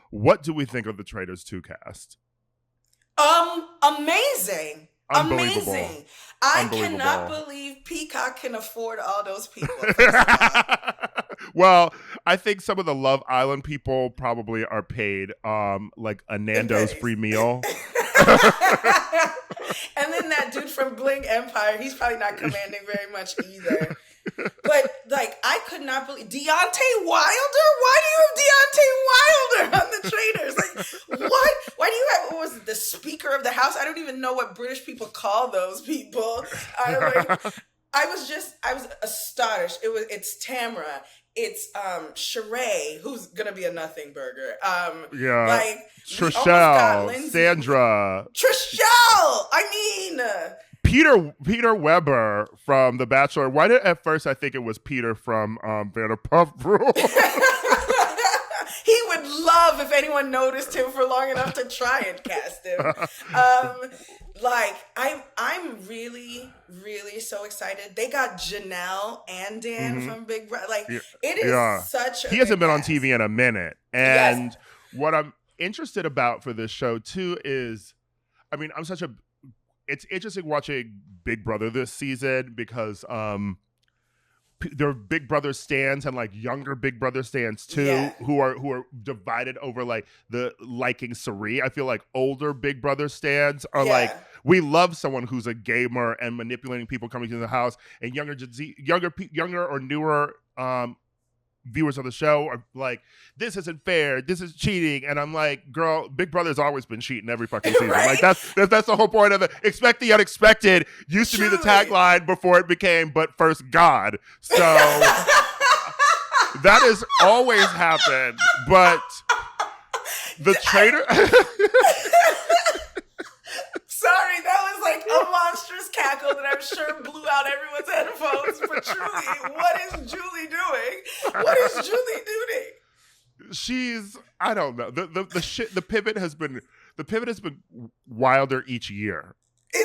what do we think of the Traitors 2 cast? Amazing. Unbelievable. Amazing. I Unbelievable. cannot believe Peacock can afford all those people. Well, I think some of the Love Island people probably are paid like a Nando's free meal. And then that dude from Bling Empire, he's probably not commanding very much either. But like, I could not believe Deontay Wilder. Why do you have Deontay Wilder on the Traitors? Like, what? Why do you have? What was it, the Speaker of the House? I don't even know what British people call those people. I was astonished. It's Tamara. It's Sheree, who's gonna be a nothing burger. Yeah. Like, we almost got Trishelle, Lindsay. Sandra, Trishelle. I mean. Peter Weber from The Bachelor. Why did at first I think it was Peter from Vanderpump Rules? He would love if anyone noticed him for long enough to try and cast him. Like, I'm really, really so excited. They got Janelle and Dan from Big Brother. Like, it is such a He hasn't good been on cast. TV in a minute. And what I'm interested about for this show too is, I mean, it's interesting watching Big Brother this season because there are Big Brother stans and like younger Big Brother stans too, who are divided over like the liking Sari. I feel like older Big Brother stans are like, we love someone who's a gamer and manipulating people coming to the house, and younger or newer viewers of the show are like, this isn't fair, this is cheating. And I'm like, girl, Big Brother's always been cheating every fucking season. Right? Like that's the whole point of it. Expect the unexpected used to be the Truly. tagline before it became but first God. So that has always happened. But the traitor Sorry, that was like a monstrous cackle that I'm sure blew out everyone's headphones. But truly, what is Julie doing? What is Julie doing? she's, I don't know. The pivot has been wilder each year.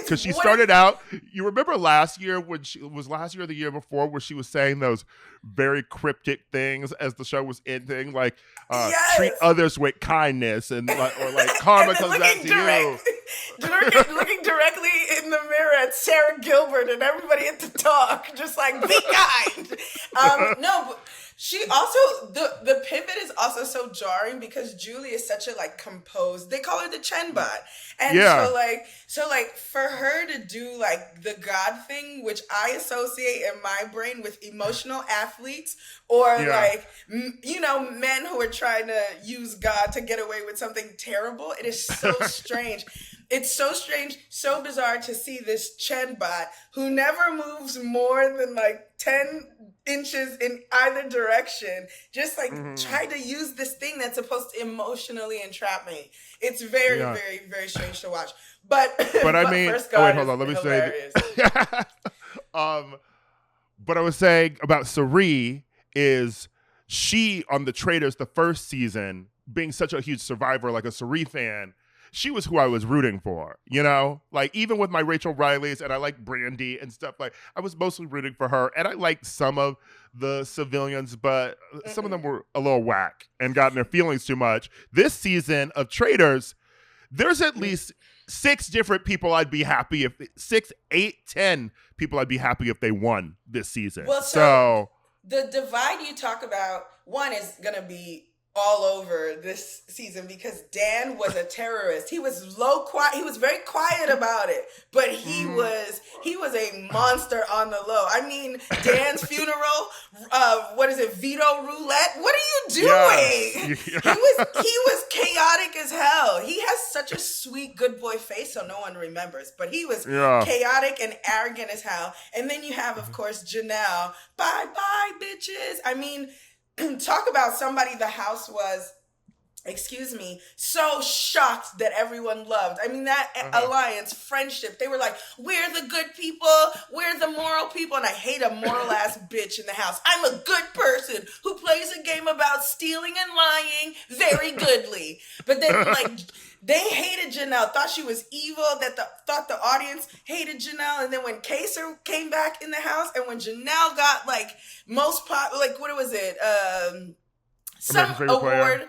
Because she started out, you remember last year when she was last year or the year before where she was saying those very cryptic things as the show was ending, like treat others with kindness and or like karma comes back to you. Looking directly in the mirror at Sarah Gilbert and everybody at the talk, just like be kind. No, but she also the pivot is also so jarring because Julie is such a like composed. They call her the Chen bot, and so for her to do like the God thing, which I associate in my brain with emotional athletes or like men who are trying to use God to get away with something terrible. It is so strange. It's so strange, so bizarre to see this Chen bot who never moves more than like 10 inches in either direction, just like try to use this thing that's supposed to emotionally entrap me. It's very, very, very strange to watch. But I mean, First God hold on, let me hilarious. say but I was saying about Cirie is she on the Traitors the first season, being such a huge Survivor, like a Cirie fan, she was who I was rooting for, like even with my Rachel Riley's, and I like Brandy and stuff, like I was mostly rooting for her, and I liked some of the civilians, but some of them were a little whack and got in their feelings too much. This season of Traitors, there's at least 6 different people I'd be happy if 6, 8, 10 people I'd be happy if they won this season. Well, so the divide you talk about, one is gonna be all over this season because Dan was a terrorist. He was quiet. He was very quiet about it, but he was a monster on the low. I mean, Dan's funeral, veto roulette? What are you doing? Yeah. He was chaotic as hell. He has such a sweet good boy face, so no one remembers, but he was chaotic and arrogant as hell. And then you have, of course, Janelle. Bye bye, bitches. I mean, talk about somebody the house was, so shocked that everyone loved. I mean, that alliance, friendship, they were like, we're the good people, we're the moral people, and I hate a moral ass bitch in the house. I'm a good person who plays a game about stealing and lying very goodly. But then, like, they hated Janelle, thought she was evil, thought the audience hated Janelle, and then when Kaser came back in the house, and when Janelle got, like, most pop, like, what was it, some award,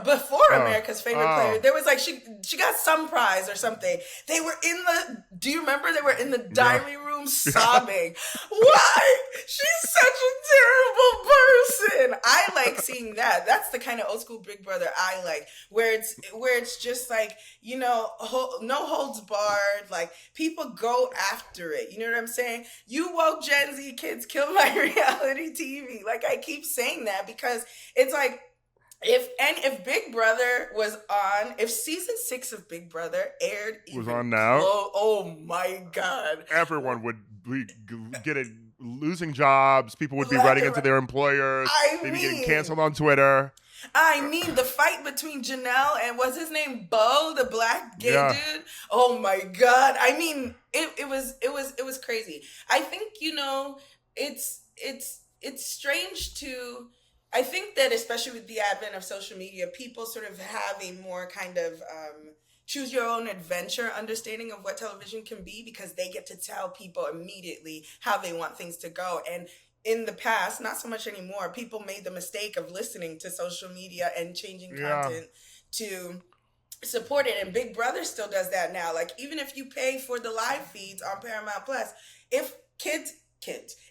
before America's Favorite Player. There was like she got some prize or something. They were do you remember they were in the diary room sobbing? Why? She's such a terrible person. I like seeing that. That's the kind of old school Big Brother I like, where it's just like, no holds barred, like people go after it. You know what I'm saying? You woke Gen Z kids kill my reality TV. Like I keep saying that because it's like, if Big Brother was on, if season 6 of Big Brother aired, was on now, oh my God, everyone would be losing jobs. People would be running into their employers. They'd be getting canceled on Twitter. I mean, the fight between Janelle and what's his name, Bo, the black gay dude. Oh my God! I mean, it was crazy. I think it's strange to. I think that especially with the advent of social media, people sort of have a more kind of choose your own adventure understanding of what television can be because they get to tell people immediately how they want things to go. And in the past, not so much anymore, people made the mistake of listening to social media and changing content to support it. And Big Brother still does that now. Like even if you pay for the live feeds on Paramount Plus, if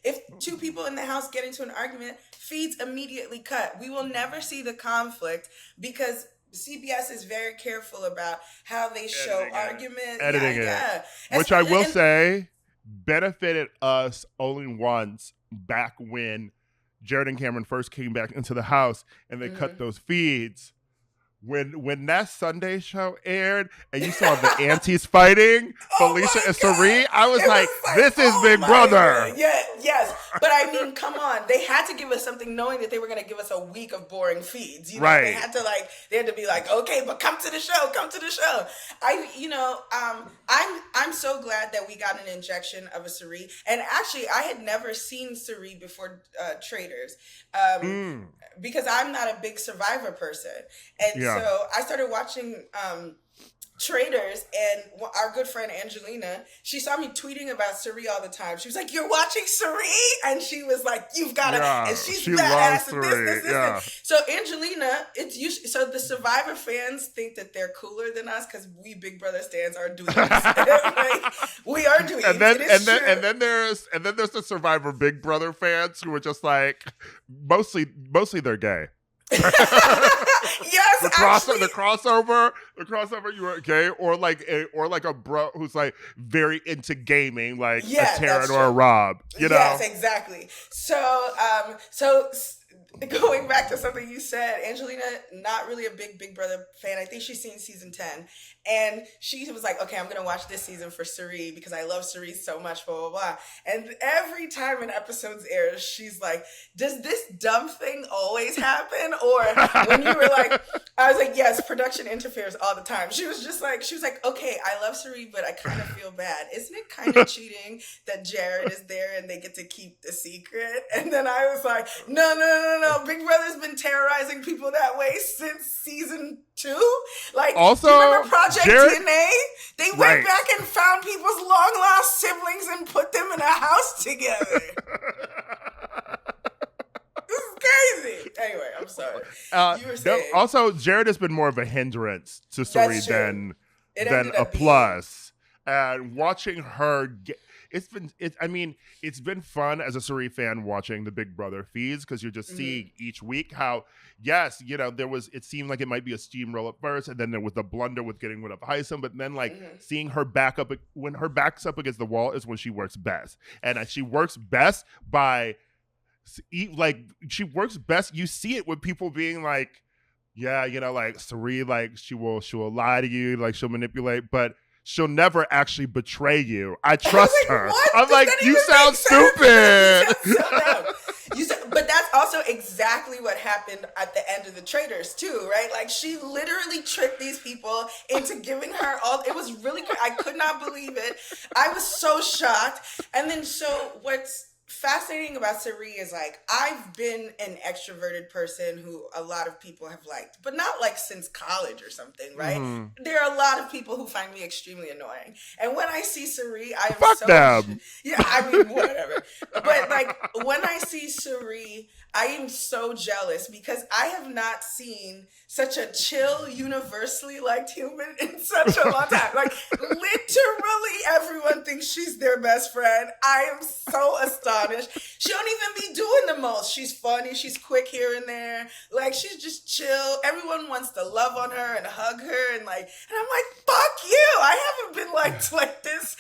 if 2 people in the house get into an argument, feeds immediately cut. We will never see the conflict because CBS is very careful about how they show arguments. Editing it. Which I will say benefited us only once back when Jared and Cameron first came back into the house and they cut those feeds. When that Sunday show aired and you saw the aunties fighting, Felicia and Cirie, I was like, this is Big Brother. Yes. But I mean, come on. They had to give us something knowing that they were going to give us a week of boring feeds. Right. They had to be like, okay, but come to the show. I'm so glad that we got an injection of a Cirie. And actually, I had never seen Cirie before Traitors because I'm not a big Survivor person. And so I started watching Traitors, and our good friend Angelina, she saw me tweeting about Suri all the time. She was like, "You're watching Suri?" And she was like, "You've got to," and she badass and this. So Angelina, it's usually, so the Survivor fans think that they're cooler than us because we Big Brother stans are dweebs. Like, we are dweebs. And then there's the Survivor Big Brother fans who are just like mostly they're gay. Yes, the crossover, you are gay, or like a bro who's like very into gaming, like a Taryn or a Rob, you know? Yes, exactly. So going back to something you said, Angelina, not really a Big Brother fan. I think she's seen season 10. And she was like, okay, I'm going to watch this season for Suri because I love Suri so much, blah, blah, blah. And every time an episode airs, she's like, does this dumb thing always happen? Or when you were like, I was like, yes, production interferes all the time. She was like, okay, I love Suri, but I kind of feel bad. Isn't it kind of cheating that Jared is there and they get to keep the secret? And then I was like, no. Big Brother's been terrorizing people that way since season 2. Like, also, do you remember Project DNA? They went right. back and found people's long lost siblings and put them in a house together. This is crazy. Anyway, I'm sorry. You were saying. Also, Jared has been more of a hindrance to Suri than a plus. And watching her it's been fun as a Suri fan watching the Big Brother feeds because you're just seeing each week how, yes, you know, it seemed like it might be a steamroll at first, and then there was the blunder with getting rid of Heisem, but then seeing her when her back's up against the wall is when she works best. And she works best you see it with people being like, yeah, you know, like Suri, like she will lie to you, like she'll manipulate, but she'll never actually betray you. I trust her. What? I'm like, you sound stupid. But that's also exactly what happened at the end of the Traitors too, right? Like she literally tricked these people into giving her all. It was really, I could not believe it. I was so shocked. And then what's fascinating about Suri is like, I've been an extroverted person who a lot of people have liked, but not like since college or something, right? There are a lot of people who find me extremely annoying. And when I see Suri, I am them. Yeah, I mean, whatever. But like when I see Suri, I am so jealous because I have not seen such a chill, universally liked human in such a long time. Like literally everyone thinks she's their best friend. I am so astonished. She don't even be doing the most. She's funny. She's quick here and there. Like she's just chill. Everyone wants to love on her and hug her and I'm like, fuck you. I haven't been liked like this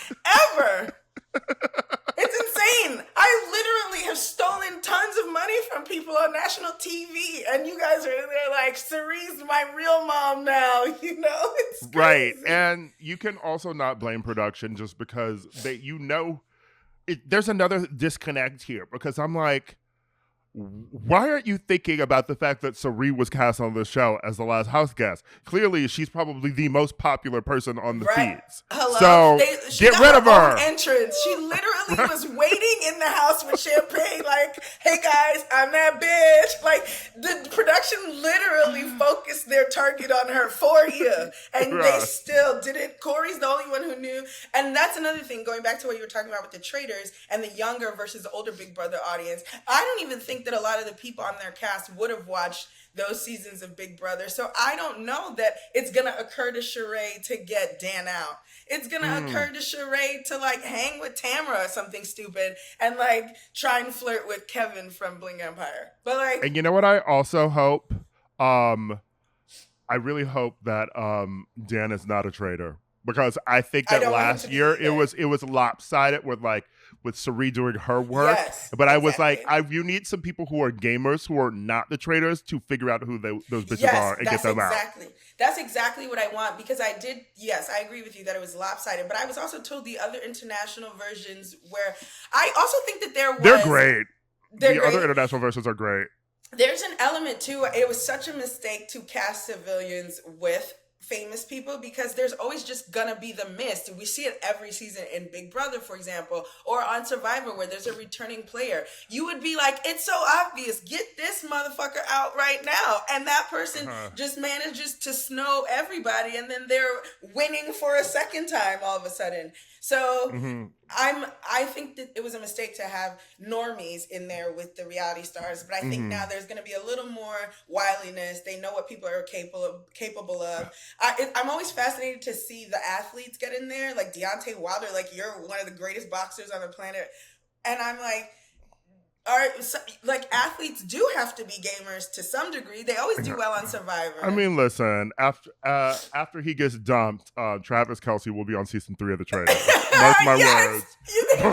ever. It's insane. I literally have stolen tons of money from people on national TV, and you guys are there like, Suri's my real mom now, you know? It's crazy. Right. And you can also not blame production just because there's another disconnect here because I'm like, why aren't you thinking about the fact that Suri was cast on the show as the last house guest? Clearly, she's probably the most popular person on the feeds. Hello? So get rid of her. Entrance. She literally was waiting in the house with champagne like, hey guys, I'm that bitch. Like the production literally focused their target on her for you. And they still didn't. Corey's the only one who knew. And that's another thing, going back to what you were talking about with the Traitors and the younger versus the older Big Brother audience. I don't even think that a lot of the people on their cast would have watched those seasons of Big Brother. So I don't know that it's going to occur to Sheree to get Dan out. It's going to occur to Sheree to like hang with Tamara or something stupid and like try and flirt with Kevin from Bling Empire. But like, and you know what I also hope? I really hope that Dan is not a traitor because I think that last year it was lopsided with Suri doing her work. Yes, but I was like, you need some people who are gamers who are not the traitors to figure out who those bitches are and get them out. That's exactly what I want because I agree with you that it was lopsided, but I was also told the other international versions where I also think that they're great. The other international versions are great. There's an element too. It was such a mistake to cast civilians with famous people, because there's always just gonna be the mist. We see it every season in Big Brother, for example, or on Survivor, where there's a returning player. You would be like, it's so obvious, get this motherfucker out right now, and that person just manages to snow everybody, and then they're winning for a second time all of a sudden. So I think that it was a mistake to have normies in there with the reality stars, but I think now there's going to be a little more wiliness. They know what people are capable of. I'm always fascinated to see the athletes get in there, like Deontay Wilder. Like, you're one of the greatest boxers on the planet, and I'm like, athletes do have to be gamers to some degree. They always do well on Survivor. I mean, listen, after he gets dumped, Travis Kelce will be on season 3 of The Traitors. Mark my words. What?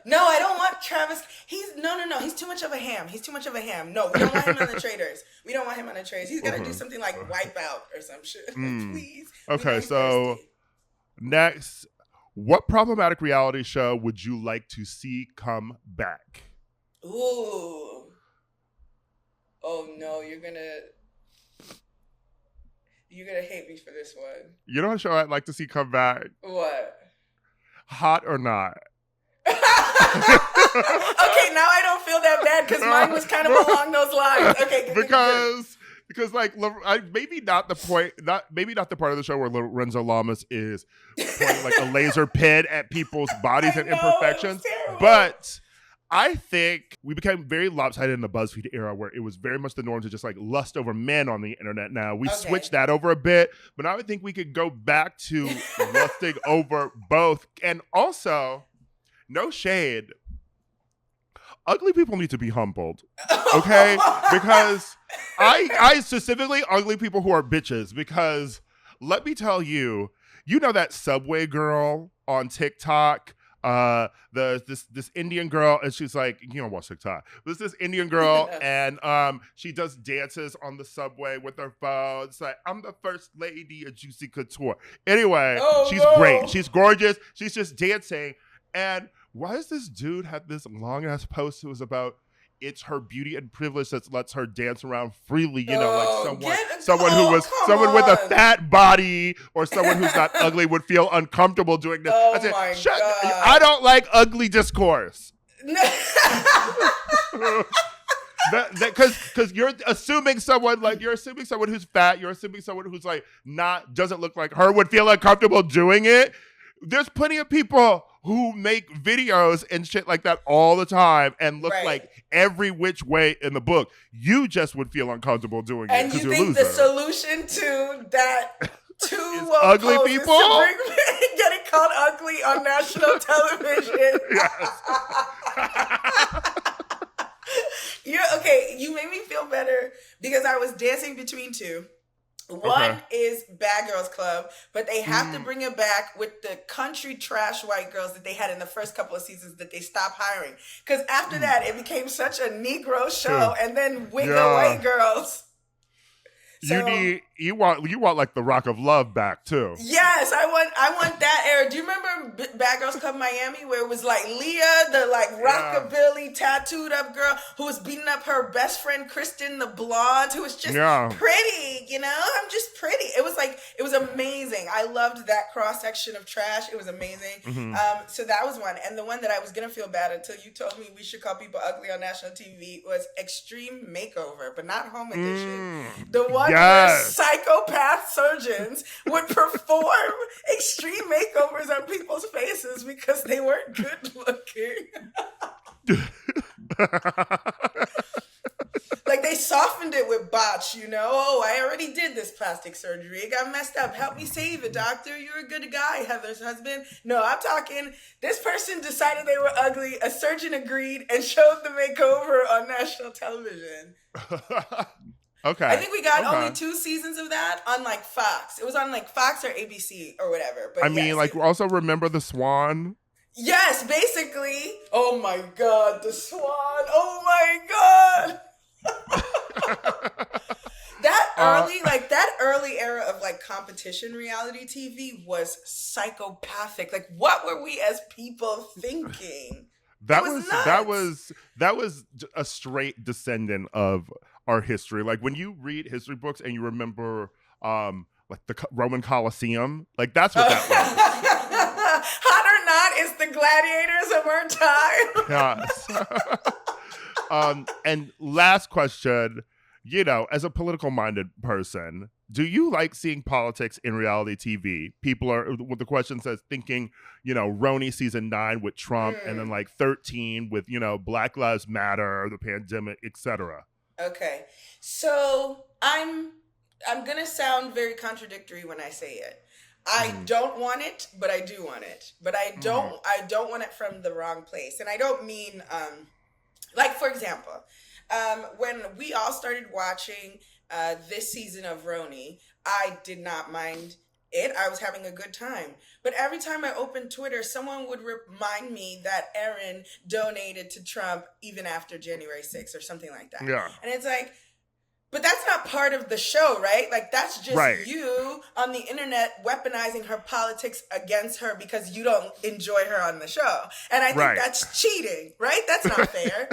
No, I don't want Travis. No. He's too much of a ham. No, we don't want him on The Traitors. He's got to do something like Wipeout or some shit. Please. Okay, so next. What problematic reality show would you like to see come back? Ooh. Oh no, you're gonna hate me for this one. You know what show I'd like to see come back? What? Hot or Not. Okay, now I don't feel that bad because mine was kind of along those lines. Okay, because like maybe not the part of the show where Lorenzo Lamas is pointing like a laser pin at people's bodies and imperfections, but I think we became very lopsided in the BuzzFeed era where it was very much the norm to just like lust over men on the internet. Now we switched that over a bit, but now I think we could go back to lusting over both. And also, no shade, ugly people need to be humbled, okay? Because I specifically ugly people who are bitches, because let me tell you, you know that Subway girl on TikTok, this Indian girl, and she's like, you don't watch TikTok. There's this Indian girl, and she does dances on the subway with her phone. It's like, I'm the first lady of Juicy Couture. Anyway, she's great. She's gorgeous. She's just dancing. And why does this dude have this long ass post that was about it's her beauty and privilege that lets her dance around freely, you know, like someone with a fat body or someone who's not ugly would feel uncomfortable doing this. I said, I don't like ugly discourse. Because you're assuming someone who's fat, you're assuming someone who's like doesn't look like her would feel uncomfortable doing it. There's plenty of people who make videos and shit like that all the time and look like every which way in the book. You just would feel uncomfortable doing it because you're a loser. And you think the solution to that ugly people getting called ugly on national television? You made me feel better because I was dancing between two. One is Bad Girls Club, but they have to bring it back with the country trash white girls that they had in the first couple of seasons that they stopped hiring. Because after that, it became such a Negro show, and then with the white girls. So, you want like the Rock of Love back too. Yes, I want that era. Do you remember Bad Girls Club Miami, where it was like Leah, the like rockabilly tattooed up girl who was beating up her best friend Kristen, the blonde, who was just pretty, you know? I'm just pretty. It was amazing. I loved that cross section of trash. It was amazing. So that was one. And the one that I was gonna feel bad until you told me we should call people ugly on national TV was Extreme Makeover, but not Home Edition. The one where psychopath surgeons would perform extreme makeovers on people's faces because they weren't good looking. Like, they softened it with botch, you know? Oh, I already did this plastic surgery. It got messed up. Help me save it, doctor. You're a good guy, Heather's husband. No, I'm talking, this person decided they were ugly. A surgeon agreed and showed the makeover on national television. Okay. I think we got only 2 seasons of that on like Fox. It was on like Fox or ABC or whatever. But also Remember the Swan? Yes, basically. Oh my God, the Swan. Oh my God. that early era of like competition reality TV was psychopathic. Like, what were we as people thinking? That was a straight descendant of our history. Like when you read history books and you remember like the Roman Colosseum, like that's what that was. Hot or not, it's the gladiators of our time. Yes. And last question, you know, as a political minded person, do you like seeing politics in reality TV? People are, what the question says, thinking, you know, Roni season 9 with Trump and then like 13 with, you know, Black Lives Matter, the pandemic, etc. Okay. So I'm going to sound very contradictory when I say it. I don't want it, but I do want it. But I don't want it from the wrong place. And I don't mean like, for example, when we all started watching this season of Roni, I did not mind it. I was having a good time. But every time I opened Twitter, someone would remind me that Aaron donated to Trump even after January 6th or something like that. Yeah. And it's like, but that's not part of the show, right? Like, that's just you on the internet weaponizing her politics against her because you don't enjoy her on the show. And I think that's cheating, right? That's not fair.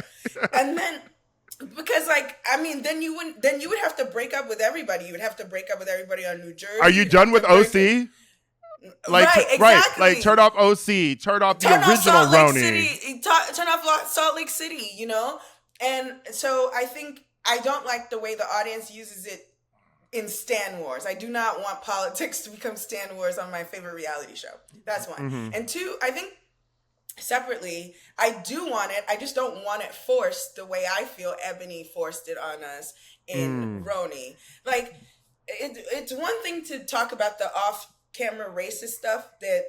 And then, because like, I mean, then you would have to break up with everybody. You would have to break up with everybody on New Jersey. Are you done with OC? Like, right, exactly. Like turn off OC, turn off the original Roni. Turn off Salt Lake City, you know? And so I think I don't like the way the audience uses it in Stan Wars. I do not want politics to become Stan Wars on my favorite reality show. That's one. And two, I think separately, I do want it. I just don't want it forced the way I feel Ebony forced it on us in Roni. Like, it's one thing to talk about the off-camera racist stuff that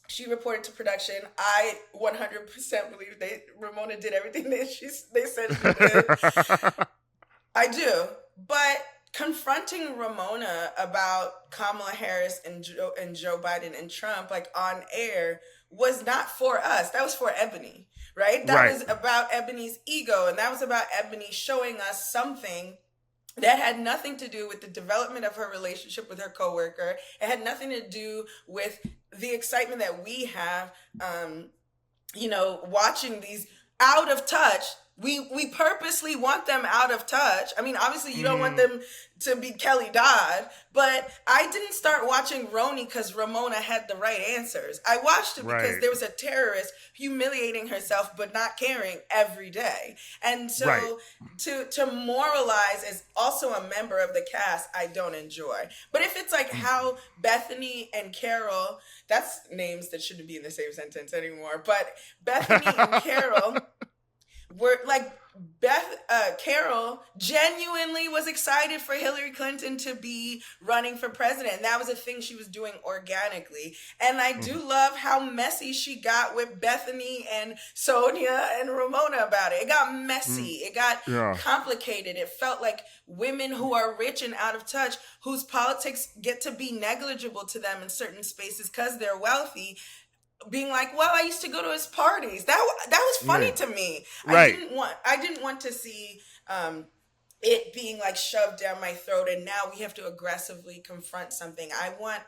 she reported to production. I 100% believe Ramona did everything that they said she did. I do. But confronting Ramona about Kamala Harris and Joe Biden and Trump, like on air, was not for us. That was for Ebony, right? That was about Ebony's ego. And that was about Ebony showing us something that had nothing to do with the development of her relationship with her coworker. It had nothing to do with the excitement that we have, you know, watching these out of touch. We purposely want them out of touch. I mean, obviously you don't want them to be Kelly Dodd, but I didn't start watching Roni because Ramona had the right answers. I watched it because there was a terrorist humiliating herself but not caring every day. And so to moralize as also a member of the cast, I don't enjoy. But if it's like how Bethany and Carol, that's names that shouldn't be in the same sentence anymore, but Bethany and Carol were like, Carol genuinely was excited for Hillary Clinton to be running for president. And that was a thing she was doing organically. And I do love how messy she got with Bethany and Sonia and Ramona about it. It got messy. It got complicated. It felt like women who are rich and out of touch, whose politics get to be negligible to them in certain spaces because they're wealthy, being like, well, I used to go to his parties. That was funny to me. I didn't want to see it being like shoved down my throat, and now we have to aggressively confront something.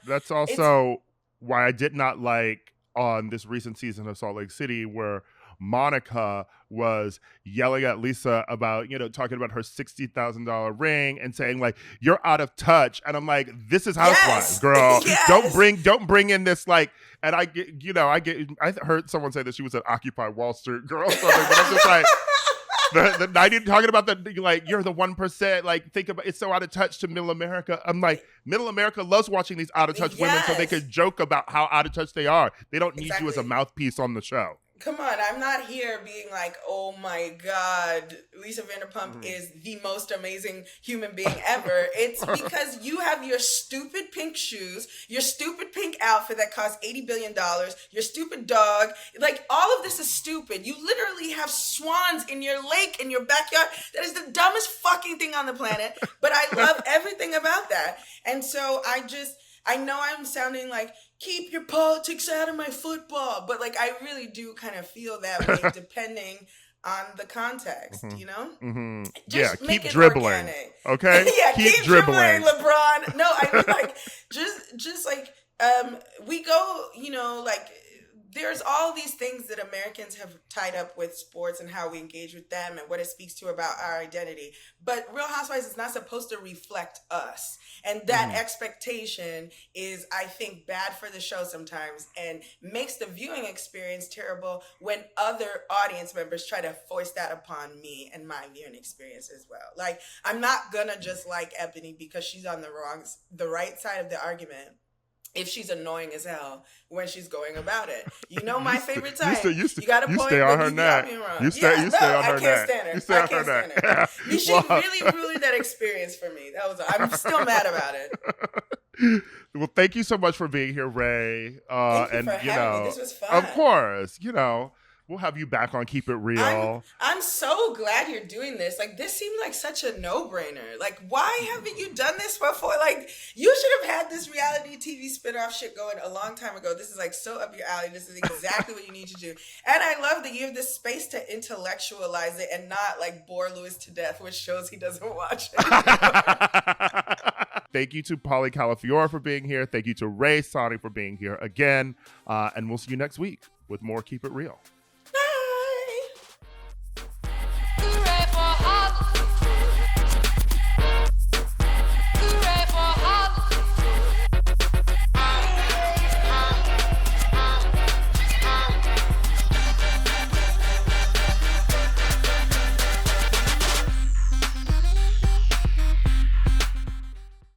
That's also why I did not like on this recent season of Salt Lake City where Monica was yelling at Lisa about, you know, talking about her $60,000 ring and saying like, you're out of touch. And I'm like, this is Housewives, girl. Don't bring in this like, and I heard someone say that she was an Occupy Wall Street girl. So I'm just like, the 90 talking about the like, you're the 1%, like think about it's so out of touch to middle America. I'm like, middle America loves watching these out of touch women so they could joke about how out of touch they are. They don't need you as a mouthpiece on the show. Come on, I'm not here being like, oh my God, Lisa Vanderpump is the most amazing human being ever. It's because you have your stupid pink shoes, your stupid pink outfit that costs $80 billion, your stupid dog. Like, all of this is stupid. You literally have swans in your lake, in your backyard. That is the dumbest fucking thing on the planet. But I love everything about that. And so I know I'm sounding like, keep your politics out of my football. But like, I really do kind of feel that way depending on the context, you know? Just keep dribbling. Organic. Okay? keep dribbling, LeBron. No, I mean like, just like, we go, you know, like there's all these things that Americans have tied up with sports and how we engage with them and what it speaks to about our identity. But Real Housewives is not supposed to reflect us. And that expectation is, I think, bad for the show sometimes and makes the viewing experience terrible when other audience members try to force that upon me and my viewing experience as well. Like, I'm not gonna just like Ebony because she's on the right side of the argument if she's annoying as hell when she's going about it. You know my favorite type. You got a point, stay on but her you neck. got me wrong. You stay on her I can't neck. stand her. You stay I on can't her stand neck. her. She really ruined that experience for me. I'm still mad about it. Well, thank you so much for being here, Rae. Thank you for having me. This was fun. Of course, we'll have you back on Keep It Real. I'm so glad you're doing this. Like, this seemed like such a no-brainer. Like, why haven't you done this before? Like, you should have had this reality TV spinoff shit going a long time ago. This is like so up your alley. This is exactly what you need to do. And I love that you have this space to intellectualize it and not like bore Louis to death with shows he doesn't watch. Thank you to Paulie Calafiore for being here. Thank you to Rae Sanni for being here again. And we'll see you next week with more Keep It Real.